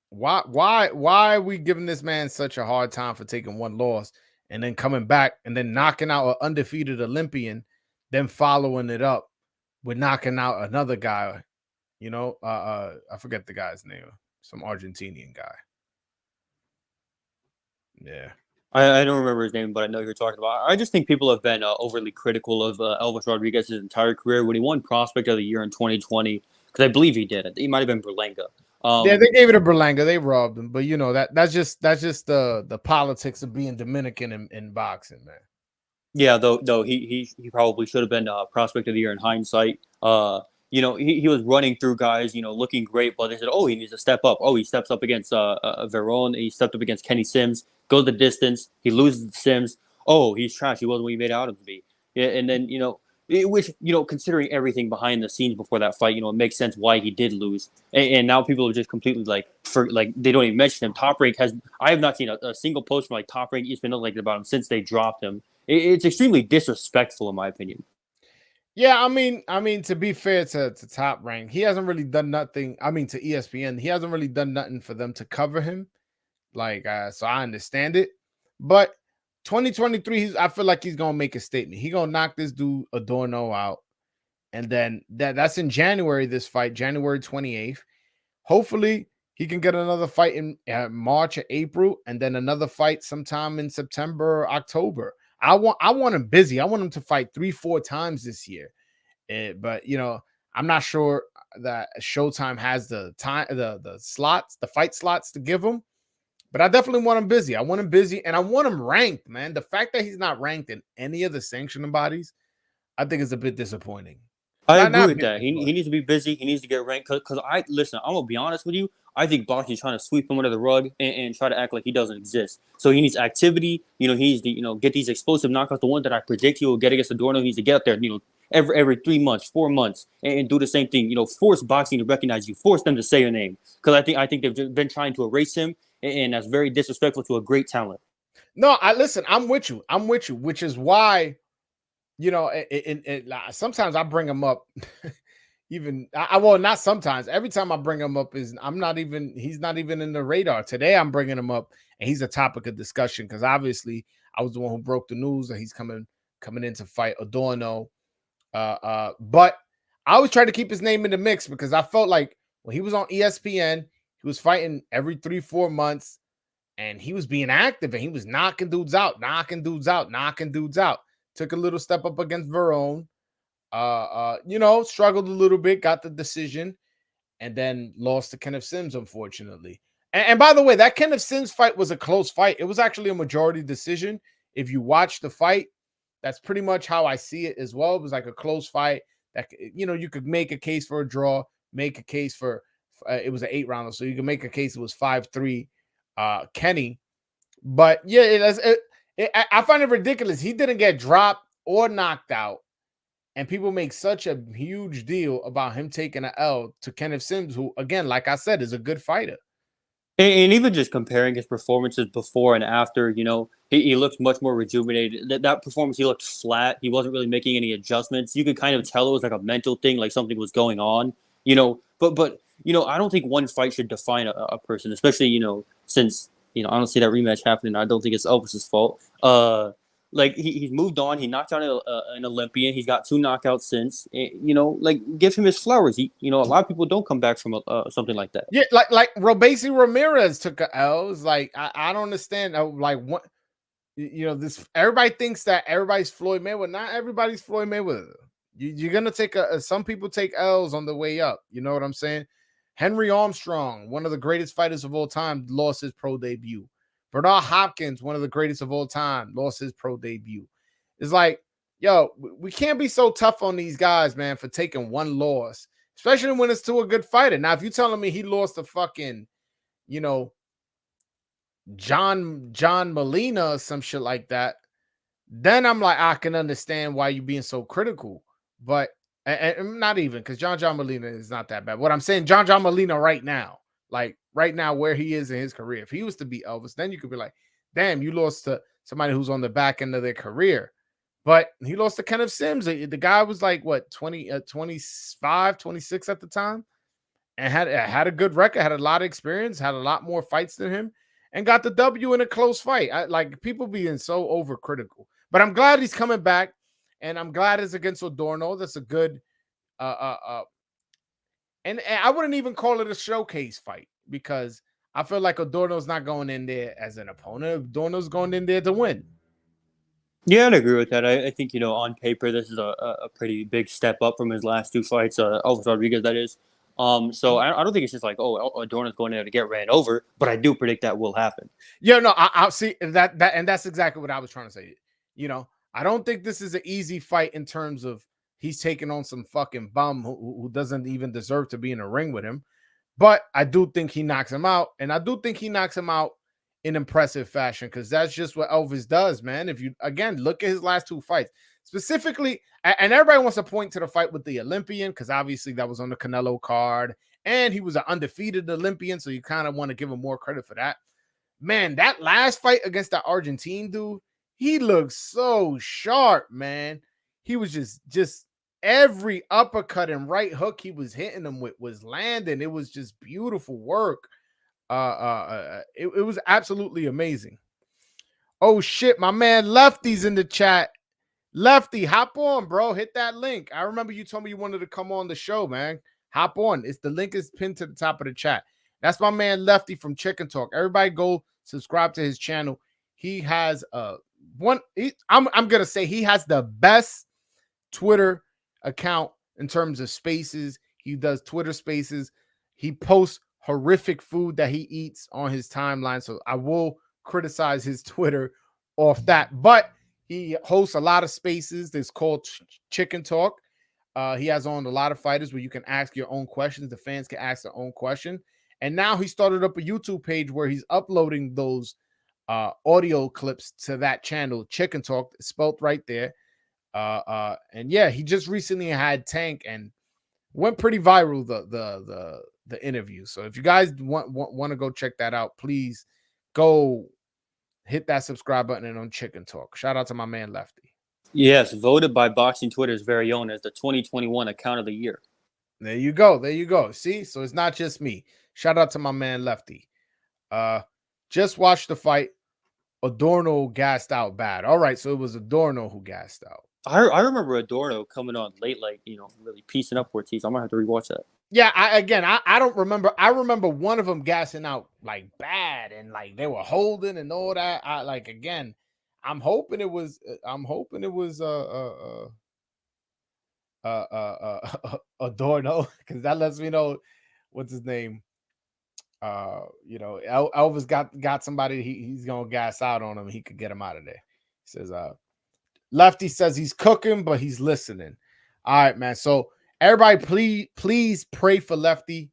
why are we giving this man such a hard time for taking one loss and then coming back and then knocking out an undefeated Olympian, then following it up with knocking out another guy? I forget the guy's name, some Argentinian guy. Yeah. I don't remember his name, but I know who you're talking about. I just think people have been overly critical of Elvis Rodriguez his entire career. When he won Prospect of the Year in 2020, because I believe he did it. He might have been Berlanga. Yeah, they gave it a Berlanga. They robbed him, but that's just the politics of being Dominican in boxing, man. Yeah, though he probably should have been Prospect of the Year in hindsight. He was running through guys, looking great, but they said, oh, he needs to step up. Oh, he steps up against Veron. He stepped up against Kenny Sims. Goes the distance. He loses the Sims. Oh, he's trash. He wasn't what he made out of to be. Yeah, and then which considering everything behind the scenes before that fight, it makes sense why he did lose. And now people are just completely they don't even mention him. Top Rank I have not seen a single post from like Top Rank ESPN like about him since they dropped him. It's extremely disrespectful in my opinion. Yeah, I mean, to be fair to Top Rank, he hasn't really done nothing. I mean, to ESPN, he hasn't really done nothing for them to cover him. Like, so I understand it, but 2023, I feel like he's gonna make a statement. He's gonna knock this dude Adorno out, and then that's in January. This fight, January 28th. Hopefully, he can get another fight in March or April, and then another fight sometime in September or October. I want him busy. I want him to fight 3-4 times this year. But I'm not sure that Showtime has the time, the slots, the fight slots to give him. But I definitely want him busy. I want him busy, and I want him ranked, man. The fact that he's not ranked in any of the sanctioning bodies, I think is a bit disappointing. I agree Not with that. He needs to be busy. He needs to get ranked. Because listen, I'm gonna be honest with you. I think boxing's trying to sweep him under the rug and try to act like he doesn't exist. So he needs activity. He needs to get these explosive knockouts. The one that I predict he will get against Adorno. He needs to get out there. Every 3 months, 4 months, and do the same thing. Force boxing to recognize you. Force them to say your name. Because I think they've been trying to erase him, and that's very disrespectful to a great talent. No, listen. I'm with you. Which is why, sometimes I bring him up. Even well, not sometimes. Every time I bring him up he's not even in the radar. Today I'm bringing him up, and he's a topic of discussion because obviously I was the one who broke the news that he's coming coming in to fight Adorno. But I always tried to keep his name in the mix because I felt like when he was on ESPN, he was fighting every 3-4 months, and he was being active and he was knocking dudes out, knocking dudes out, knocking dudes out. Took a little step up against Verone. Struggled a little bit, got the decision, and then lost to Kenneth Sims, unfortunately. And by the way, that Kenneth Sims fight was a close fight. It was actually a majority decision. If you watch the fight, that's pretty much how I see it as well. It was like a close fight that, you could make a case for a draw, make a case for, it was an 8-rounder, so you can make a case it was 5-3 Kenny. But yeah, I find it ridiculous. He didn't get dropped or knocked out. And people make such a huge deal about him taking an L to Kenneth Sims, who, again, like I said, is a good fighter. And even just comparing his performances before and after, he looks much more rejuvenated. That performance, he looked flat. He wasn't really making any adjustments. You could kind of tell it was like a mental thing, like something was going on, But I don't think one fight should define a person, especially, since, I don't see that rematch happening. I don't think it's Elvis's fault. Like he's moved on. He knocked out an Olympian. He's got 2 knockouts since. Give him his flowers. A lot of people don't come back from something like that. Yeah, like Robesi Ramirez took a L. It's like I don't understand. Like what this everybody thinks that everybody's Floyd Mayweather. Not everybody's Floyd Mayweather. You're gonna take some people take L's on the way up. You know what I'm saying? Henry Armstrong, one of the greatest fighters of all time, lost his pro debut. Bernard Hopkins, one of the greatest of all time, lost his pro debut. It's like, yo, we can't be so tough on these guys, man, for taking one loss, especially when it's to a good fighter. Now, if you're telling me he lost to fucking, John Molina or some shit like that, then I'm like, I can understand why you're being so critical. But and not even because John Molina is not that bad. What I'm saying, John Molina right now, like right now where he is in his career, if he was to beat Elvis, then you could be like, damn, you lost to somebody who's on the back end of their career. But he lost to Kenneth Sims. The guy was like, what, 25, 26 at the time, and had a good record, had a lot of experience, had a lot more fights than him, and got the W in a close fight. Like people being so overcritical. But I'm glad he's coming back, and I'm glad it's against Adorno. That's a good and I wouldn't even call it a showcase fight because I feel like Adorno's not going in there as an opponent. Adorno's going in there to win. Yeah, I'd agree with that. I think, on paper, this is a pretty big step up from his last 2 fights, Elvis Rodriguez, that is. So I don't think it's just like, Adorno's going there to get ran over, but I do predict that will happen. Yeah, no, I'll see that, and that's exactly what I was trying to say. I don't think this is an easy fight in terms of he's taking on some fucking bum who doesn't even deserve to be in a ring with him. But I do think he knocks him out, and I do think he knocks him out in impressive fashion because that's just what Elvis does, man. If you, again, look at his last 2 fights, specifically, and everybody wants to point to the fight with the Olympian because obviously that was on the Canelo card, and he was an undefeated Olympian, so you kind of want to give him more credit for that. Man, that last fight against that Argentine dude, he looked so sharp, man. He was just every uppercut and right hook he was hitting them with was landing. It was just beautiful work. It was absolutely amazing. Oh shit, my man Lefty's in the chat. Lefty, hop on, bro. Hit that link. I remember you told me you wanted to come on the show, man. Hop on. The link is pinned to the top of the chat. That's my man Lefty from Chicken Talk. Everybody go subscribe to his channel. He has I'm gonna say he has the best Twitter account in terms of spaces. He does Twitter spaces. He posts horrific food that he eats on his timeline. So I will criticize his Twitter off that. But he hosts a lot of spaces that's called Chicken Talk. He has on a lot of fighters where you can ask your own questions. The fans can ask their own question. And now he started up a YouTube page where he's uploading those audio clips to that channel, Chicken Talk, spelt right there. And yeah, he just recently had Tank and went pretty viral, the interview. So if you guys want to go check that out, please go hit that subscribe button and on Chicken Talk. Shout out to my man Lefty. Yes, voted by Boxing Twitter's very own as the 2021 account of the year. There you go. There you go. See, so it's not just me. Shout out to my man Lefty. Just watched the fight. Adorno gassed out bad. All right, so it was Adorno who gassed out. I remember Adorno coming on late, like, really piecing up Ortiz. I might have to rewatch that. Yeah, I don't remember. I remember one of them gassing out like bad, and like they were holding and all that. I'm hoping it was. Adorno, because that lets me know what's his name. Elvis got somebody he's gonna gas out on him. He could get him out of there. He says, Lefty says he's cooking, but he's listening. All right, man. So everybody, please pray for Lefty.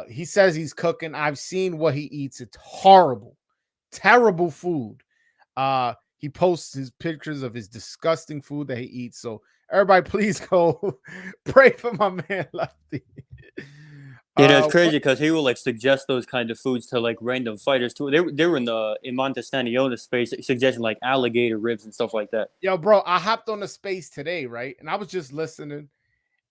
He says he's cooking. I've seen what he eats. It's horrible, terrible food. He posts his pictures of his disgusting food that he eats. So everybody, please go pray for my man Lefty. It's crazy because he will like suggest those kind of foods to like random fighters too. They were in Montestaniona space suggesting like alligator ribs and stuff like that. Yo, bro, I hopped on the space today, right? And I was just listening,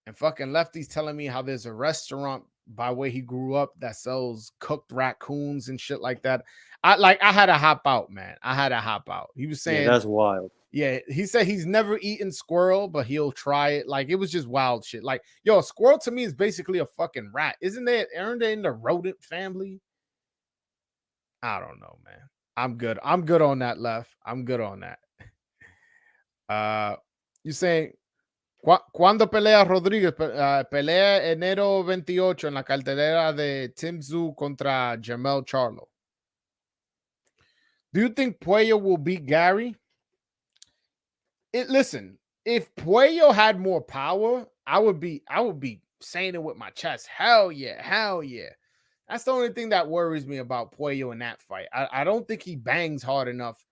and fucking Lefty's telling me how there's a restaurant by where he grew up that sells cooked raccoons and shit like that. I had to hop out, man. I had to hop out. He was saying that's wild. Yeah, he said he's never eaten squirrel, but he'll try it. Like, it was just wild shit. Like, yo, a squirrel to me is basically a fucking rat. Aren't they in the rodent family? I don't know, man. I'm good. I'm good on that, Left. I'm good on that. You saying, ¿cuándo pelea Rodríguez? Pelea enero 28 en la cartelera de Tim Tszyu contra Jermell Charlo. Do you think Pueyo will beat Gary? Listen, if Pueyo had more power, I would be saying it with my chest. Hell yeah, hell yeah. That's the only thing that worries me about Pueyo in that fight. I don't think he bangs hard enough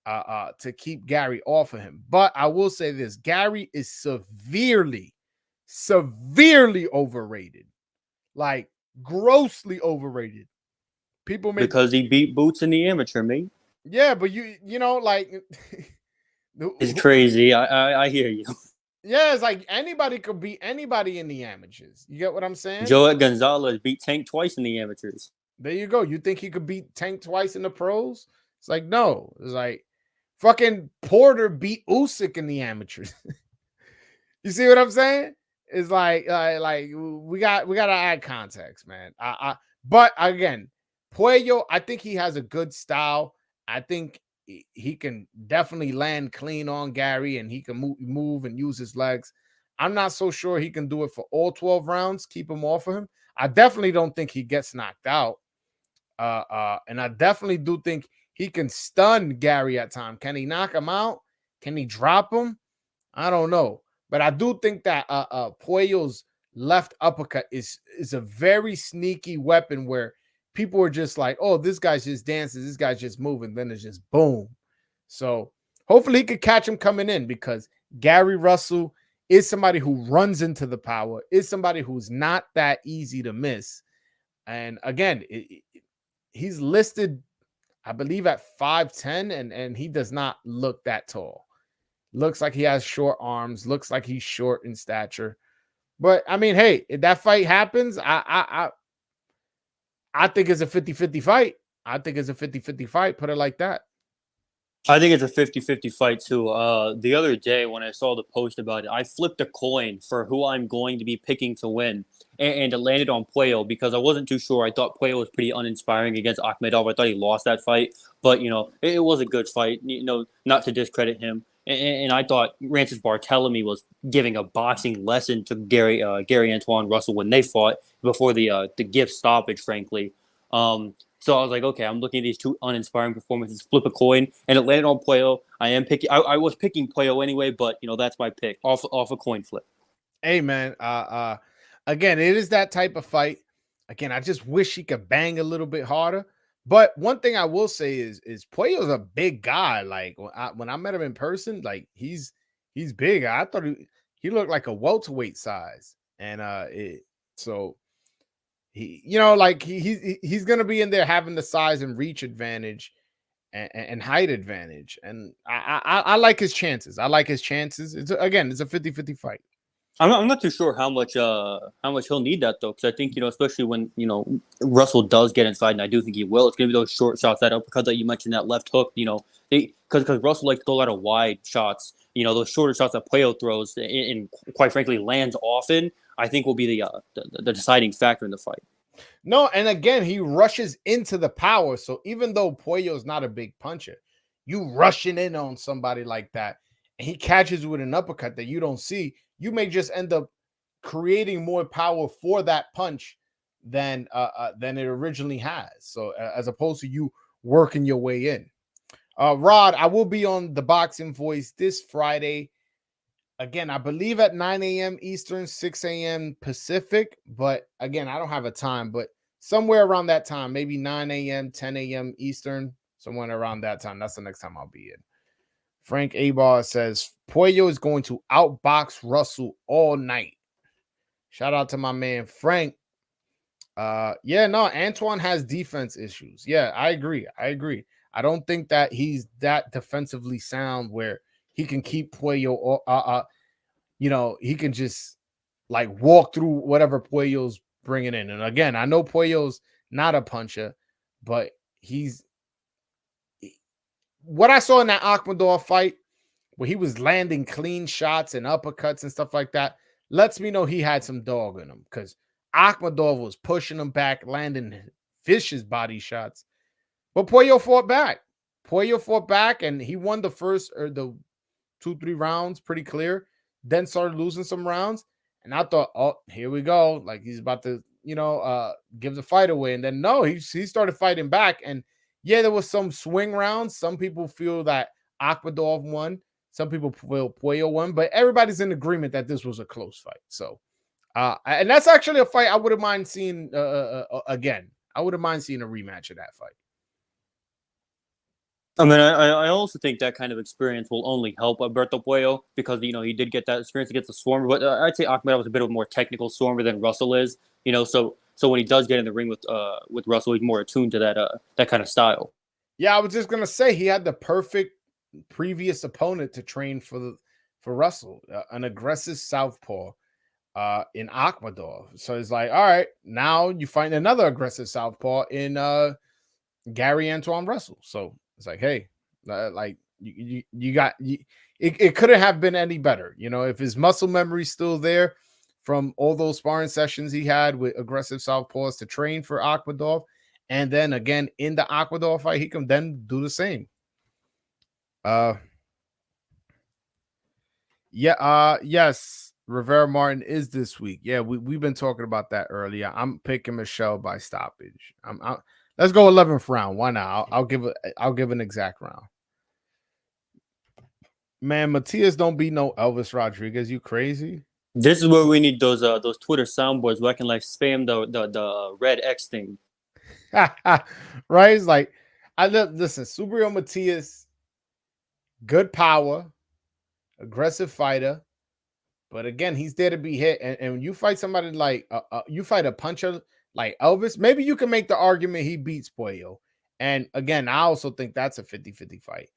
to keep Gary off of him. But I will say this: Gary is severely overrated, like grossly overrated. Because he beat Boots in the amateur, mate. Yeah, but you know, like. It's crazy. I hear you. Yeah, it's like anybody could beat anybody in the amateurs. You get what I'm saying? Joet Gonzalez beat Tank twice in the amateurs. There you go. You think he could beat Tank twice in the pros? It's like, no. It's like fucking Porter beat Usyk in the amateurs. You see what I'm saying? It's like we got to add context, man. But again, Pueyo, I think he has a good style. I think he can definitely land clean on Gary, and he can move and use his legs. I'm not so sure he can do it for all 12 rounds, keep him off of him. I definitely don't think he gets knocked out. And I definitely do think he can stun Gary at times. Can he knock him out? Can he drop him? I don't know. But I do think that Pueyo's left uppercut is a very sneaky weapon where people are just like, oh, this guy's just dancing, this guy's just moving, then it's just boom. So hopefully he could catch him coming in, because Gary Russell is somebody who runs into the power, is somebody who's not that easy to miss. And again, he's listed, I believe, at 5'10", and he does not look that tall. Looks like he has short arms, looks like he's short in stature. But I mean, hey, if that fight happens, I think it's a 50-50 fight. I think it's a 50-50 fight. Put it like that. I think it's a 50-50 fight too. The other day when I saw the post about it, I flipped a coin for who I'm going to be picking to win, and it landed on Pueyo because I wasn't too sure. I thought Pueyo was pretty uninspiring against Akhmedov. I thought he lost that fight, but it was a good fight. Not to discredit him. And I thought Rancis Barthélemy was giving a boxing lesson to Gary Antoine Russell when they fought before the gift stoppage, frankly. So I was like, okay, I'm looking at these two uninspiring performances, flip a coin, and it landed on Pueyo. I was picking Pueyo anyway, but that's my pick off a coin flip. Hey man, again, it is that type of fight. Again, I just wish he could bang a little bit harder. But one thing I will say is Pueyo's a big guy. Like when I met him in person, like he's big. I thought he looked like a welterweight size, and so he, like he's gonna be in there having the size and reach advantage and height advantage, and I like his chances. I like his chances. It's a 50-50 fight. I'm not too sure how much he'll need that though, because I think especially when Russell does get inside, and I do think he will. It's gonna be those short shots, that uppercut that you mentioned, that left hook. Because Russell likes to throw a lot of wide shots. Those shorter shots that Pueyo throws, and quite frankly lands often. I think will be the deciding factor in the fight. No, and again, he rushes into the power. So even though Pueyo's not a big puncher, you rushing in on somebody like that, and he catches you with an uppercut that you don't see, you may just end up creating more power for that punch than it originally has. So as opposed to you working your way in. Rod, I will be on the Boxing Voice this Friday. Again, I believe at 9 a.m. Eastern, 6 a.m. Pacific. But again, I don't have a time, but somewhere around that time, maybe 9 a.m., 10 a.m. Eastern, somewhere around that time. That's the next time I'll be in. Frank Abar says Pueyo is going to outbox Russell all night. Shout out to my man Frank. Antoine has defense issues. Yeah, I agree. I don't think that he's that defensively sound where he can keep Pueyo. He can just like walk through whatever Pueyo's bringing in. And again, I know Pueyo's not a puncher, but what I saw in that Akhmadov fight, where he was landing clean shots and uppercuts and stuff like that, lets me know he had some dog in him, because Akhmadov was pushing him back, landing vicious body shots. But Pueyo fought back. And he won the first or the 2-3 rounds pretty clear. Then started losing some rounds. And I thought, oh, here we go. Like he's about to, give the fight away. And then no, he started fighting back. And yeah, there was some swing rounds. Some people feel that Akhmadov won. Some people feel Pueyo won. But everybody's in agreement that this was a close fight. So, and that's actually a fight I wouldn't mind seeing again. I wouldn't mind seeing a rematch of that fight. I mean, I also think that kind of experience will only help Alberto Pueyo, because he did get that experience against the Swarmer. But I'd say Akhmadov was a bit of a more technical Swarmer than Russell is. So when he does get in the ring with Russell, he's more attuned to that kind of style. Yeah, I was just gonna say he had the perfect previous opponent to train for Russell, an aggressive southpaw in Akhmadov. So it's like, all right, now you find another aggressive southpaw in Gary Antoine Russell. So it's like, hey, like it couldn't have been any better. If his muscle memory's still there from all those sparring sessions he had with aggressive southpaws to train for Akhmadov, and then again in the Akhmadov fight, he can then do the same. Yes, Rivera Martin is this week. Yeah, we've been talking about that earlier. I'm picking Michelle by stoppage. Let's go 11th round. Why not? I'll give an exact round. Man, Matias don't beat no Elvis Rodriguez. You crazy? This is where we need those Twitter soundboards where I can like spam the red X thing. Right? It's like, listen, Subriel Matias, good power, aggressive fighter. But again, he's there to be hit. And when you fight somebody like you fight a puncher like Elvis, maybe you can make the argument he beats Pueyo. And again, I also think that's a 50-50 fight.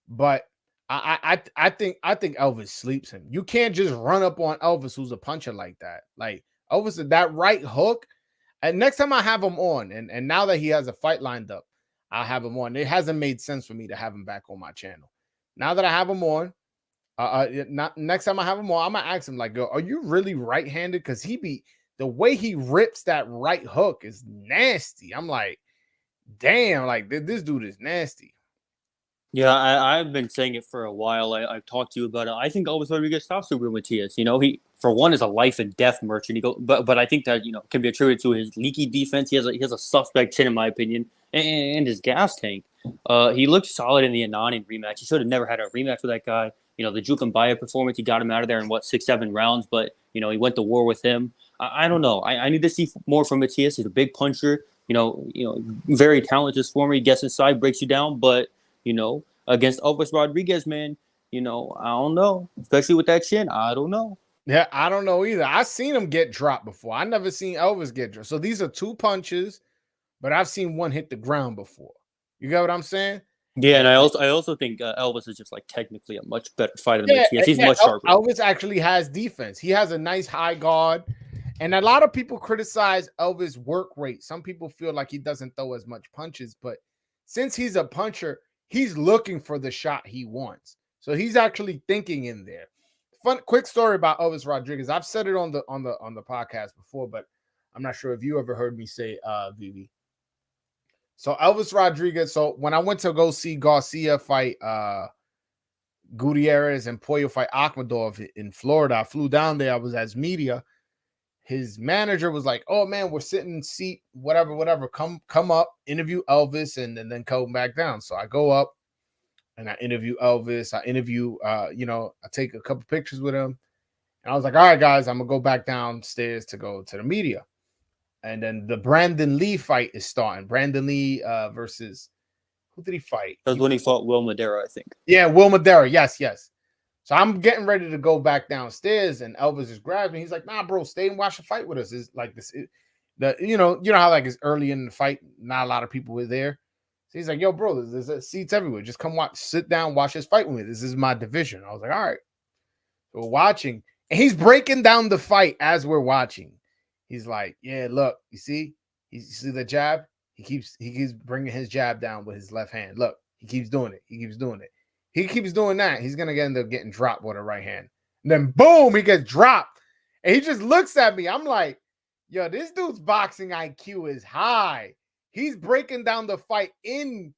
But I think Elvis sleeps him. You can't just run up on Elvis, who's a puncher like that. Like Elvis, that right hook. And next time I have him on, and now that he has a fight lined up, I'll have him on. It hasn't made sense for me to have him back on my channel. Now that I have him on, next time I have him on, I'm gonna ask him like, "Are you really right-handed?" Because the way he rips that right hook is nasty. I'm like, damn, like this dude is nasty. Yeah, I've been saying it for a while. I've talked to you about it. I think Elvis Rodriguez stops Subriel Matias. He for one is a life and death merchant. But I think that can be attributed to his leaky defense. He has a suspect chin in my opinion, and his gas tank. He looked solid in the Anani rematch. He should have never had a rematch with that guy. The Jukenbaya performance, he got him out of there in 6-7 rounds. But he went to war with him. I don't know. I need to see more from Matias. He's a big puncher. Very talented former. He gets inside, breaks you down, but against Elvis Rodriguez, man, I don't know. Especially with that chin, I don't know. Yeah, I don't know either. I've seen him get dropped before. I never seen Elvis get dropped. So these are two punches, but I've seen one hit the ground before. You get what I'm saying? Yeah, and I also think Elvis is just like technically a much better fighter than Yeah, Matias. He's yeah. much sharper. Elvis actually has defense. He has a nice high guard, and a lot of people criticize Elvis' work rate. Some people feel like he doesn't throw as much punches, but since he's a puncher, he's looking for the shot he wants. So he's actually thinking in there. Quick story about Elvis Rodriguez. I've said it on the podcast before, but I'm not sure if you ever heard me say Vivi. So Elvis Rodriguez. So when I went to go see Garcia fight Gutierrez and Pueyo fight Akhmadov in Florida, I flew down there. I was as media. His manager was like, "Oh man, we're sitting seat whatever. Come up, interview Elvis, and then come back down." So I go up and I interview Elvis. I interview, I take a couple pictures with him, and I was like, "All right, guys, I'm gonna go back downstairs to go to the media." And then the Brandon Lee fight is starting. Brandon Lee versus who did he fight? That was when he fought Will Madera, I think. Yeah, Will Madera. Yes. So I'm getting ready to go back downstairs, and Elvis is grabbing me. He's like, "Nah, bro, stay and watch the fight with us." It's like this. You know how like it's early in the fight, not a lot of people were there. So he's like, "Yo, bro, there's seats everywhere. Just come watch, sit down, watch this fight with me. This is my division." I was like, "All right." So we're watching, and he's breaking down the fight as we're watching. He's like, "Yeah, look, you see the jab? He keeps bringing his jab down with his left hand. Look, he keeps doing it. He keeps doing that. He's gonna end up getting dropped with a right hand. And then boom, he gets dropped. And he just looks at me. I'm like, yo, this dude's boxing IQ is high. He's breaking down the fight in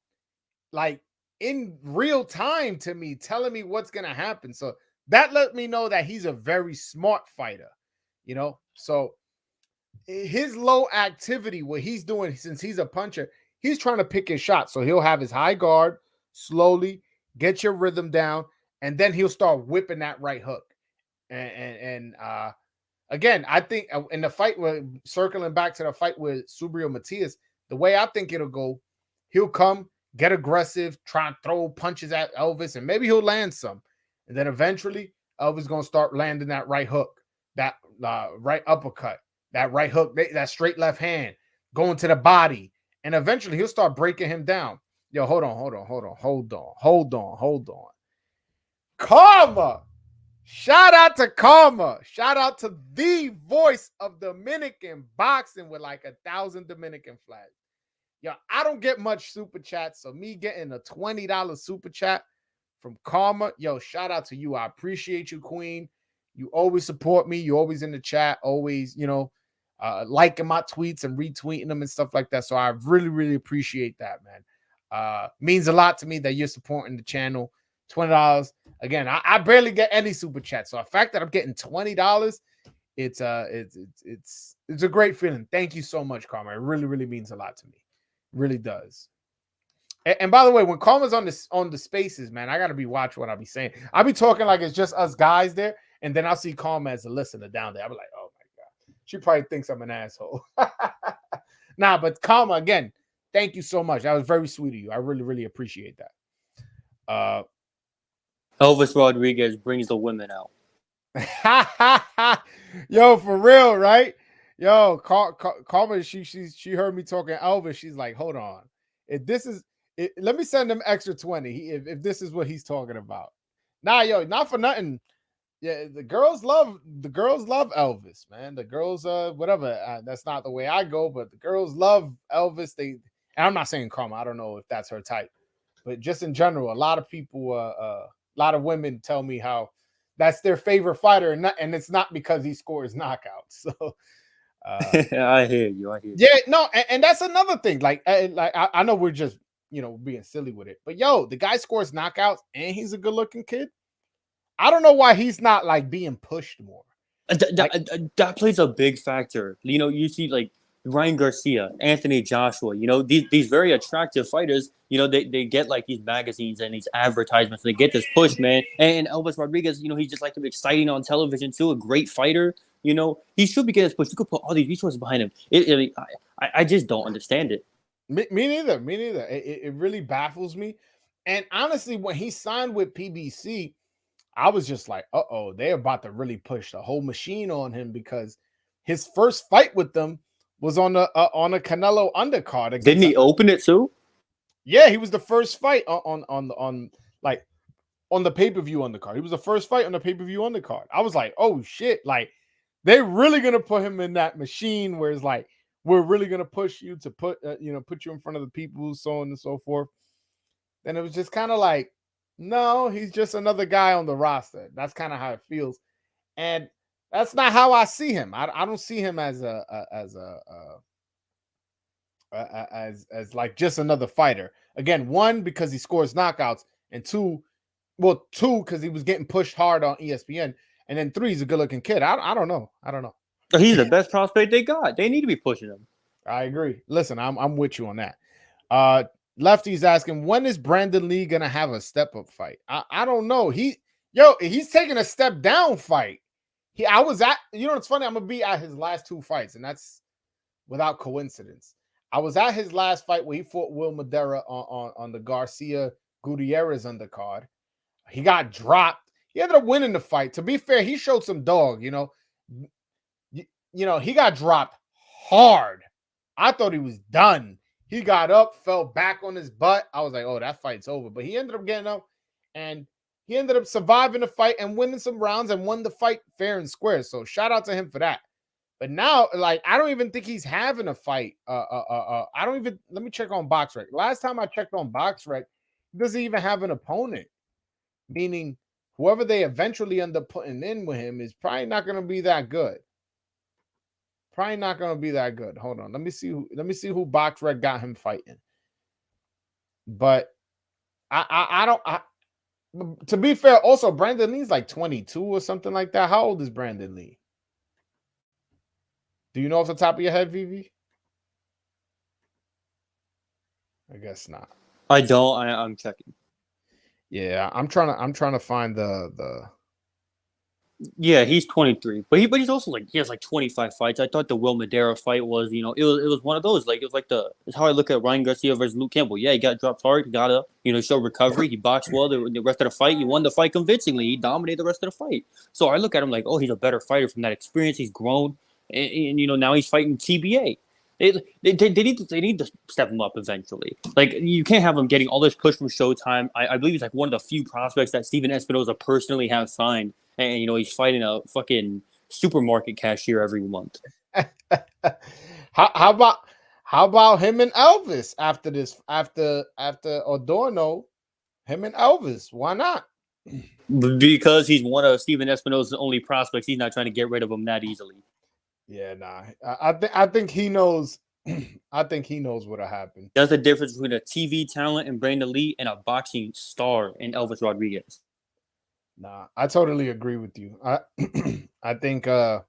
real time to me, telling me what's gonna happen. So that let me know that he's a very smart fighter, So his low activity, what he's doing since he's a puncher, he's trying to pick his shot. So he'll have his high guard slowly, get your rhythm down, and then he'll start whipping that right hook. And again, I think in the fight, circling back to the fight with Subriel Matias, the way I think it'll go, he'll come, get aggressive, try and throw punches at Elvis, and maybe he'll land some. And then eventually, Elvis going to start landing that right hook, that right uppercut, that right hook, that straight left hand, going to the body. And eventually, he'll start breaking him down. Yo, hold on. Karma. Shout out to Karma. Shout out to the voice of Dominican boxing with like 1,000 Dominican flags. Yo, I don't get much super chats, so me getting a $20 super chat from Karma, yo, shout out to you. I appreciate you, Queen. You always support me. You always in the chat, always, liking my tweets and retweeting them and stuff like that. So I really, really appreciate that, man. Means a lot to me that you're supporting the channel. $20. Again, I barely get any super chat. So the fact that I'm getting $20, it's a great feeling. Thank you so much, Karma. It really, really means a lot to me. It really does. And by the way, when Karma's on the spaces, man, I gotta be watching what I be saying. I be talking like it's just us guys there, and then I'll see Karma as a listener down there. I'll be like, oh my god, she probably thinks I'm an asshole. Nah, but Karma, again, thank you so much. That was very sweet of you. I really, really appreciate that. Elvis Rodriguez brings the women out. Yo, for real, right? Yo, Karma, she heard me talking Elvis. She's like, hold on. If this is let me send him extra 20 if this is what he's talking about. Nah, yo, not for nothing. Yeah, the girls love Elvis, man. The girls, whatever. That's not the way I go, but the girls love Elvis. And I'm not saying Karma. I don't know if that's her type, but just in general, a lot of people, a lot of women tell me how that's their favorite fighter, and it's not because he scores knockouts. So. I hear you. Yeah, no, and that's another thing. Like I know we're just being silly with it, but yo, the guy scores knockouts and he's a good-looking kid. I don't know why he's not like being pushed more. That plays a big factor. You see like Ryan Garcia, Anthony Joshua. These very attractive fighters. They get like these magazines and these advertisements. They get this push, man. And Elvis Rodriguez, he's just like exciting on television too. A great fighter. He should be getting this push. You could put all these resources behind him. I just don't understand it. Me neither. It really baffles me. And honestly, when he signed with PBC, I was just like, uh-oh, they're about to really push the whole machine on him, because his first fight with them was on a Canelo undercard. Didn't he open it too? Yeah, he was the first fight on like on the pay-per-view undercard. He was the first fight on the pay-per-view undercard. I was like, oh shit, like they're really gonna put him in that machine where it's like we're really gonna push you to put put you in front of the people, so on and so forth. Then it was just kind of like, no, he's just another guy on the roster. That's kind of how it feels, and that's not how I see him. I don't see him as as like just another fighter. Again, one, because he scores knockouts, and two, because he was getting pushed hard on ESPN, and then three, he's a good looking kid. I don't know. I don't know. He's the best prospect they got. They need to be pushing him. I agree. Listen, I'm with you on that. Lefty's asking, when is Brandon Lee gonna have a step up fight? I don't know. He's taking a step down fight. I was at, it's funny. I'm gonna be at his last two fights, and that's without coincidence. I was at his last fight where he fought Will Madera on the Garcia Gutierrez undercard. He got dropped. He ended up winning the fight. To be fair, he showed some dog. He got dropped hard. I thought he was done. He got up, fell back on his butt. I was like, oh, that fight's over. But he ended up getting up, and he ended up surviving the fight and winning some rounds and won the fight fair and square. So shout out to him for that. But now, like, I don't even think he's having a fight. I don't even, let me check on BoxRec. Last time I checked on BoxRec, he doesn't even have an opponent. Meaning, whoever they eventually end up putting in with him is probably not going to be that good. Probably not going to be that good. Hold on. Let me see who BoxRec got him fighting. But to be fair, also, Brandon Lee's like 22 or something like that. How old is Brandon Lee? Do you know off the top of your head, Vivi? I guess not. I don't. I'm checking. Yeah, I'm trying to find the. Yeah, he's 23, but he's also like he has like 25 fights. I thought the Will Madera fight was, it was one of those, like it was like it's how I look at Ryan Garcia versus Luke Campbell. Yeah, he got dropped hard, he got up, show recovery. He boxed well the rest of the fight. He won the fight convincingly. He dominated the rest of the fight. So I look at him like, oh, he's a better fighter from that experience. He's grown, and now he's fighting TBA. They need to step him up eventually. Like, you can't have him getting all this push from Showtime. I believe he's like one of the few prospects that Steven Espinoza personally has signed. And he's fighting a fucking supermarket cashier every month. How about him and Elvis after this? After Adorno, him and Elvis. Why not? Because he's one of Steven Espinoza's only prospects. He's not trying to get rid of him that easily. Yeah, nah. I think he knows. I think he knows what'll happen. That's the difference between a TV talent in Brandon Lee and a boxing star in Elvis Rodriguez. Nah, I totally agree with you. I think I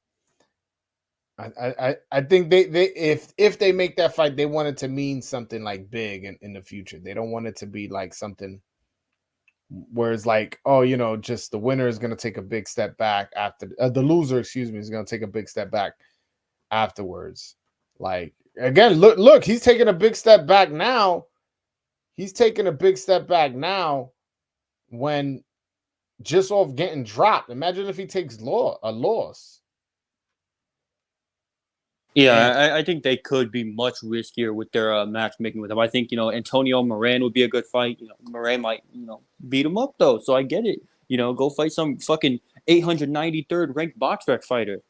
think they if they make that fight, they want it to mean something like big in the future. They don't want it to be like something where it's like, oh, just the winner is going to take a big step back after the loser, is going to take a big step back afterwards. Like, again, look, he's taking a big step back now. He's taking a big step back now when just off getting dropped. Imagine if he takes a loss. Yeah, I think they could be much riskier with their matchmaking with him. I think, Antonio Moran would be a good fight. Moran might, beat him up, though. So I get it. Go fight some fucking 893rd ranked BoxRec fighter.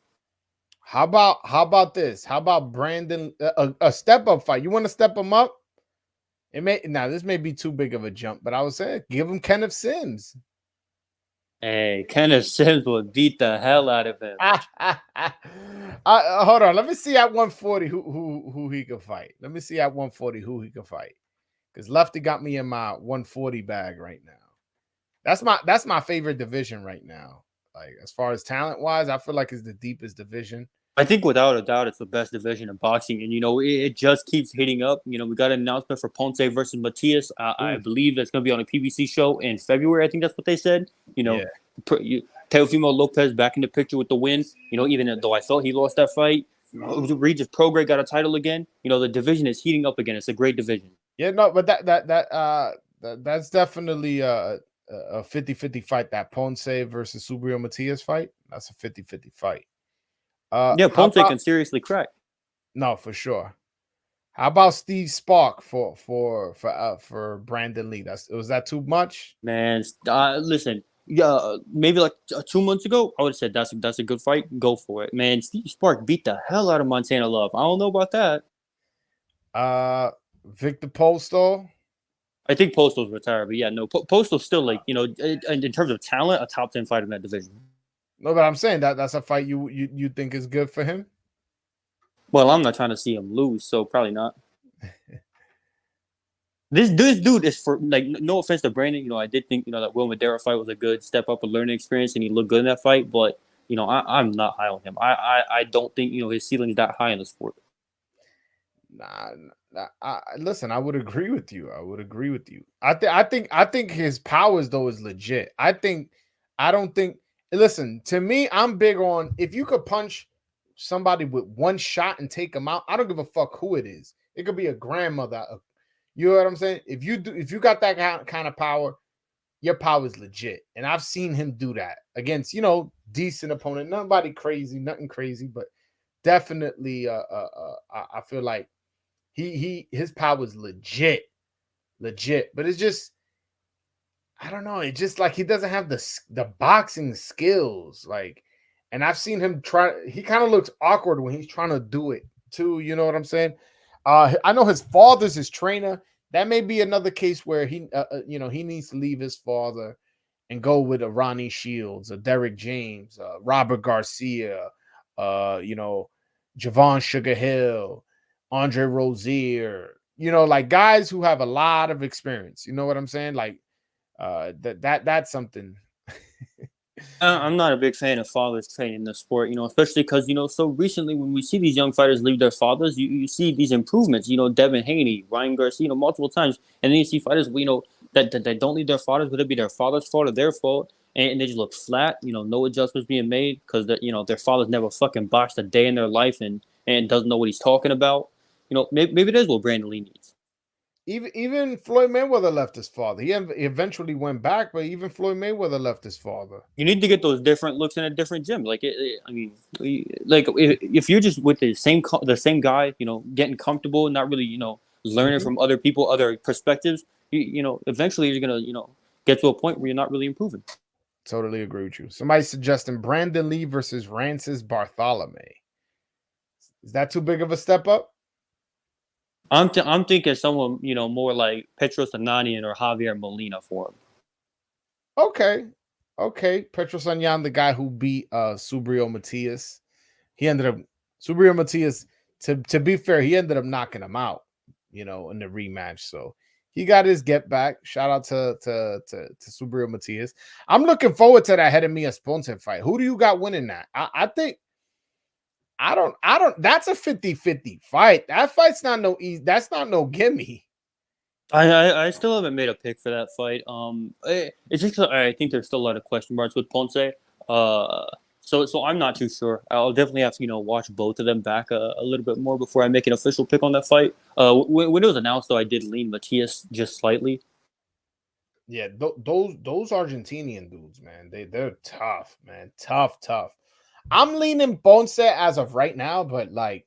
How about this? How about Brandon, a step-up fight? You want to step him up? This may be too big of a jump, but I was saying, give him Kenneth Sims. Hey, Kenneth Sims would beat the hell out of him. Hold on. Let me see at 140 who he can fight. Let me see at 140 who he can fight. Because Lefty got me in my 140 bag right now. That's my favorite division right now. Like, as far as talent-wise, I feel like it's the deepest division. I think without a doubt it's the best division in boxing. And, it just keeps heating up. We got an announcement for Ponce versus Matias. I believe that's going to be on a PBC show in February. I think that's what they said. Teofimo Lopez back in the picture with the win. Even though I thought he lost that fight, Regis Prograis got a title again. The division is heating up again. It's a great division. Yeah, no, but that's definitely a 50-50 fight. That Ponce versus Subriel Matias fight. That's a 50-50 fight. Ponce can seriously crack. No, for sure. How about Steve Spark for Brandon Lee? Was that too much? Man, listen, yeah, maybe like 2 months ago, I would have said that's a good fight. Go for it, man. Steve Spark beat the hell out of Montana Love. I don't know about that. Uh, Victor Postol. I think Postal's retired, but yeah, no, Postal's still like in terms of talent, a top 10 fighter in that division. No, but I'm saying that's a fight you think is good for him. Well, I'm not trying to see him lose, so probably not. This dude is for like no offense to Brandon, I did think that Will Madera fight was a good step up, a learning experience, and he looked good in that fight. But I'm not high on him. I don't think his ceiling is that high in the sport. Nah, listen, I would agree with you. I would agree with you. I think his powers though is legit. I don't think. Listen, to me, I'm big on if you could punch somebody with one shot and take them out. I don't give a fuck who it is. It could be a grandmother. You know what I'm saying? If you got that kind of power, your power is legit. And I've seen him do that against decent opponent. Nothing crazy, but definitely. I feel like his power is legit, but it's just I don't know. It's just like he doesn't have the boxing skills. Like, and I've seen him try. He kind of looks awkward when he's trying to do it too. You know what I'm saying? I know his father's his trainer. That may be another case where he needs to leave his father and go with a Ronnie Shields, a Derek James, Robert Garcia, Javon Sugar Hill, Andre Rozier, like guys who have a lot of experience. You know what I'm saying? Like that's something. I'm not a big fan of fathers training in the sport, especially because, so recently when we see these young fighters leave their fathers, you see these improvements, Devin Haney, Ryan Garcia, multiple times. And then you see fighters, that don't leave their fathers, whether it be their father's fault or their fault, and they just look flat, no adjustments being made because, their fathers never fucking boxed a day in their life and doesn't know what he's talking about. Maybe it is what Brandon Lee needs. Even Floyd Mayweather left his father. He eventually went back, but even Floyd Mayweather left his father. You need to get those different looks in a different gym. Like, I mean, like if you're just with the same guy, getting comfortable and not really, learning from other people, other perspectives, eventually you're gonna, get to a point where you're not really improving. Totally agree with you. Somebody's suggesting Brandon Lee versus Rances Bartholomew. Is that too big of a step up? I'm thinking someone, more like Petros Ananian or Javier Molina for him. Okay. Petros Anyan, the guy who beat Subriel Matias. He ended up Subriel Matias, to be fair, he ended up knocking him out, in the rematch. So he got his get back. Shout out to Subriel Matias. I'm looking forward to that Jeremias Ponce fight. Who do you got winning that? I think I don't that's a 50-50 fight. That fight's not no easy. That's not no gimme. I still haven't made a pick for that fight. It's just I think there's still a lot of question marks with Ponce. So I'm not too sure. I'll definitely have to watch both of them back a little bit more before I make an official pick on that fight. When it was announced, though, I did lean Matias just slightly. Yeah, those Argentinian dudes, man, they're tough, man, tough. I'm leaning Ponce as of right now, but like,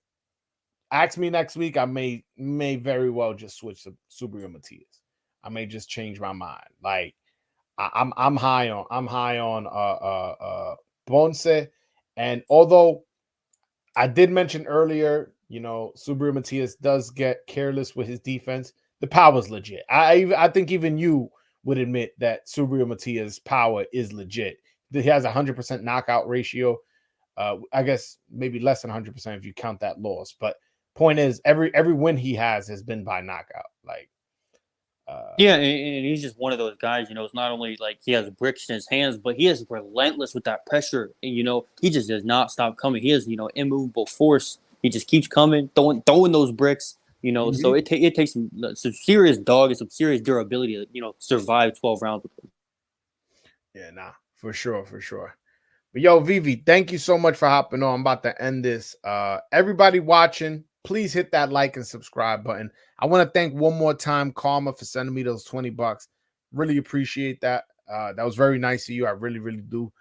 ask me next week, I may very well just switch to Subriel Matias. I may just change my mind. Like, I'm high on Ponce, and although I did mention earlier, Subriel Matias does get careless with his defense. The power's legit. I think even you would admit that Subriel Matias' power is legit. He has 100% knockout ratio. I guess maybe less than 100% if you count that loss. But point is, every win he has been by knockout. Like, Yeah, and he's just one of those guys. It's not only like he has bricks in his hands, but he is relentless with that pressure. And he just does not stop coming. He is immovable force. He just keeps coming, throwing those bricks. So it takes some serious dog and some serious durability to survive 12 rounds with him. Yeah, nah, for sure. But yo, Vivi, thank you so much for hopping on. I'm about to end this. Everybody watching, please hit that like and subscribe button. I want to thank one more time Karma for sending me those $20. Really appreciate that. That was very nice of you. I really, really do.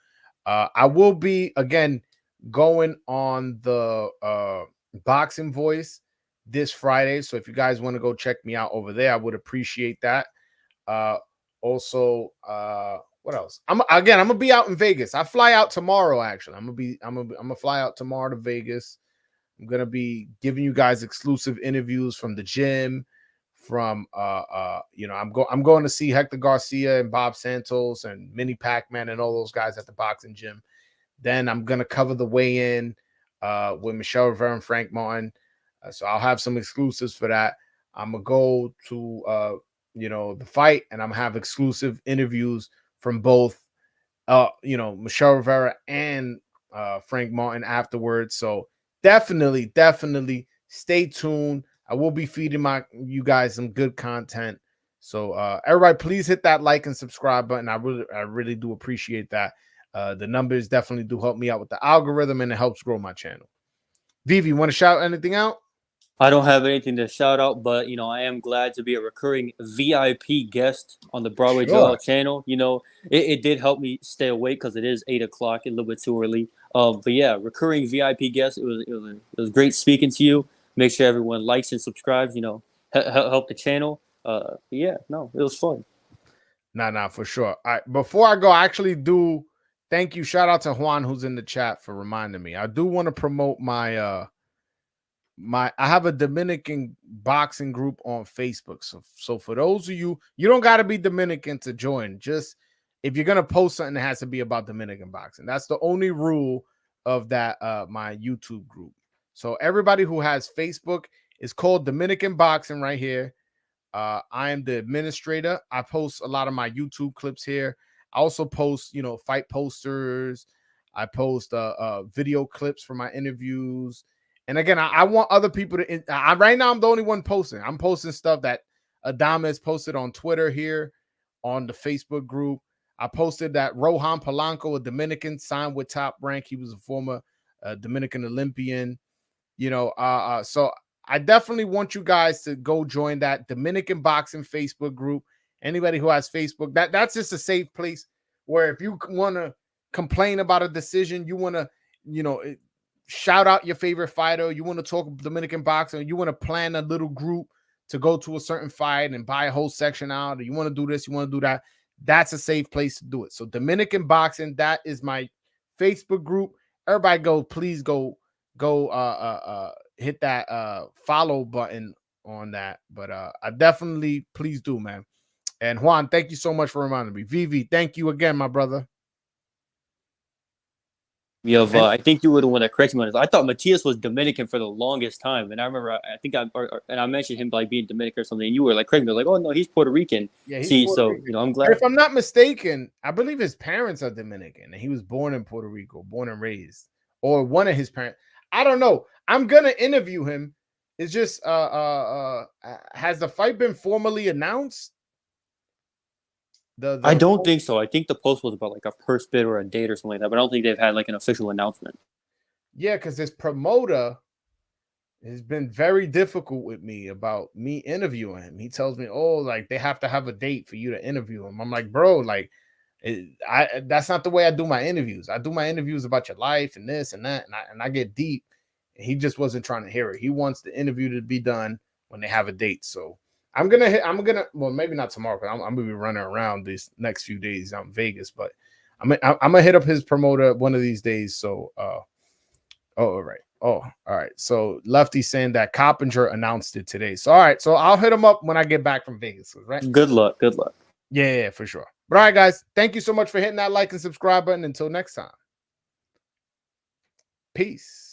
I will be again going on the boxing voice this Friday. So if you guys want to go check me out over there, I would appreciate that. Also, what else? I'm gonna be out in Vegas. I fly out tomorrow. Actually, I'm gonna fly out tomorrow to Vegas. I'm gonna be giving you guys exclusive interviews from the gym. From I'm going to see Hector Garcia and Bob Santos and Mini Pac-Man and all those guys at the boxing gym. Then I'm gonna cover the weigh-in with Michelle Rivera and Frank Martin. So I'll have some exclusives for that. I'm gonna go to the fight, and I'm gonna have exclusive interviews from both Michelle Rivera and Frank Martin afterwards. So definitely stay tuned. I will be feeding you guys some good content. So everybody, please hit that like and subscribe button. I really do appreciate that. The numbers definitely do help me out with the algorithm, and it helps grow my channel. Vivi, you want to shout anything out? I don't have anything to shout out, but I am glad to be a recurring VIP guest on the Broadway Joel channel. It did help me stay awake because it is 8 o'clock, a little bit too early. But yeah, recurring VIP guest. It was great speaking to you. Make sure everyone likes and subscribes. Help the channel. Yeah, no, it was fun. Nah, for sure. All right, before I go, I actually do thank you. Shout out to Juan who's in the chat for reminding me. I do want to promote my I have a Dominican boxing group on Facebook. So for those of you don't got to be Dominican to join. Just if you're gonna post something, it has to be about Dominican boxing. That's the only rule of that my YouTube group. So everybody who has Facebook, is called Dominican Boxing right here. I am the administrator. I post a lot of my YouTube clips here. I also post, fight posters. I post video clips for my interviews. And again, I want other people to. Right now, I'm the only one posting. I'm posting stuff that Adames posted on Twitter here, on the Facebook group. I posted that Rohan Polanco, a Dominican, signed with Top Rank. He was a former Dominican Olympian. So I definitely want you guys to go join that Dominican Boxing Facebook group. Anybody who has Facebook, that's just a safe place where if you want to complain about a decision, you want to, shout out your favorite fighter, you want to talk Dominican boxing, you want to plan a little group to go to a certain fight and buy a whole section out, or you want to do this, you want to do that, that's a safe place to do it. So Dominican Boxing, that is my Facebook group. Everybody please go hit that follow button on that. But I definitely, please do, man. And Juan, thank you so much for reminding me. Vivi, thank you again, my brother. I think you were the one that corrected me on this. I thought Matias was Dominican for the longest time, and I remember and I mentioned him like being Dominican or something. And you were like correcting me, like, oh no, he's Puerto Rican. Yeah, he's Puerto Rican. I'm glad. If I'm not mistaken, I believe his parents are Dominican, and he was born in Puerto Rico, born and raised, or one of his parents. I don't know. I'm gonna interview him. It's just has the fight been formally announced? I don't think so. I think the post was about like a purse bid or a date or something like that, but I don't think they've had like an official announcement. Yeah, because this promoter has been very difficult with me about me interviewing him. He tells me, oh, like they have to have a date for you to interview him. I'm like, bro, like that's not the way I do my interviews. I do my interviews about your life and this and that, and I get deep. And he just wasn't trying to hear it. He wants the interview to be done when they have a date. So I'm gonna well, maybe not tomorrow, because I'm gonna be running around these next few days out in Vegas, but I'm gonna hit up his promoter one of these days. So all right. So Lefty saying that Coppinger announced it today. So all right, so I'll hit him up when I get back from Vegas, right? Good luck. Yeah, for sure. But all right, guys, thank you so much for hitting that like and subscribe button. Until next time. Peace.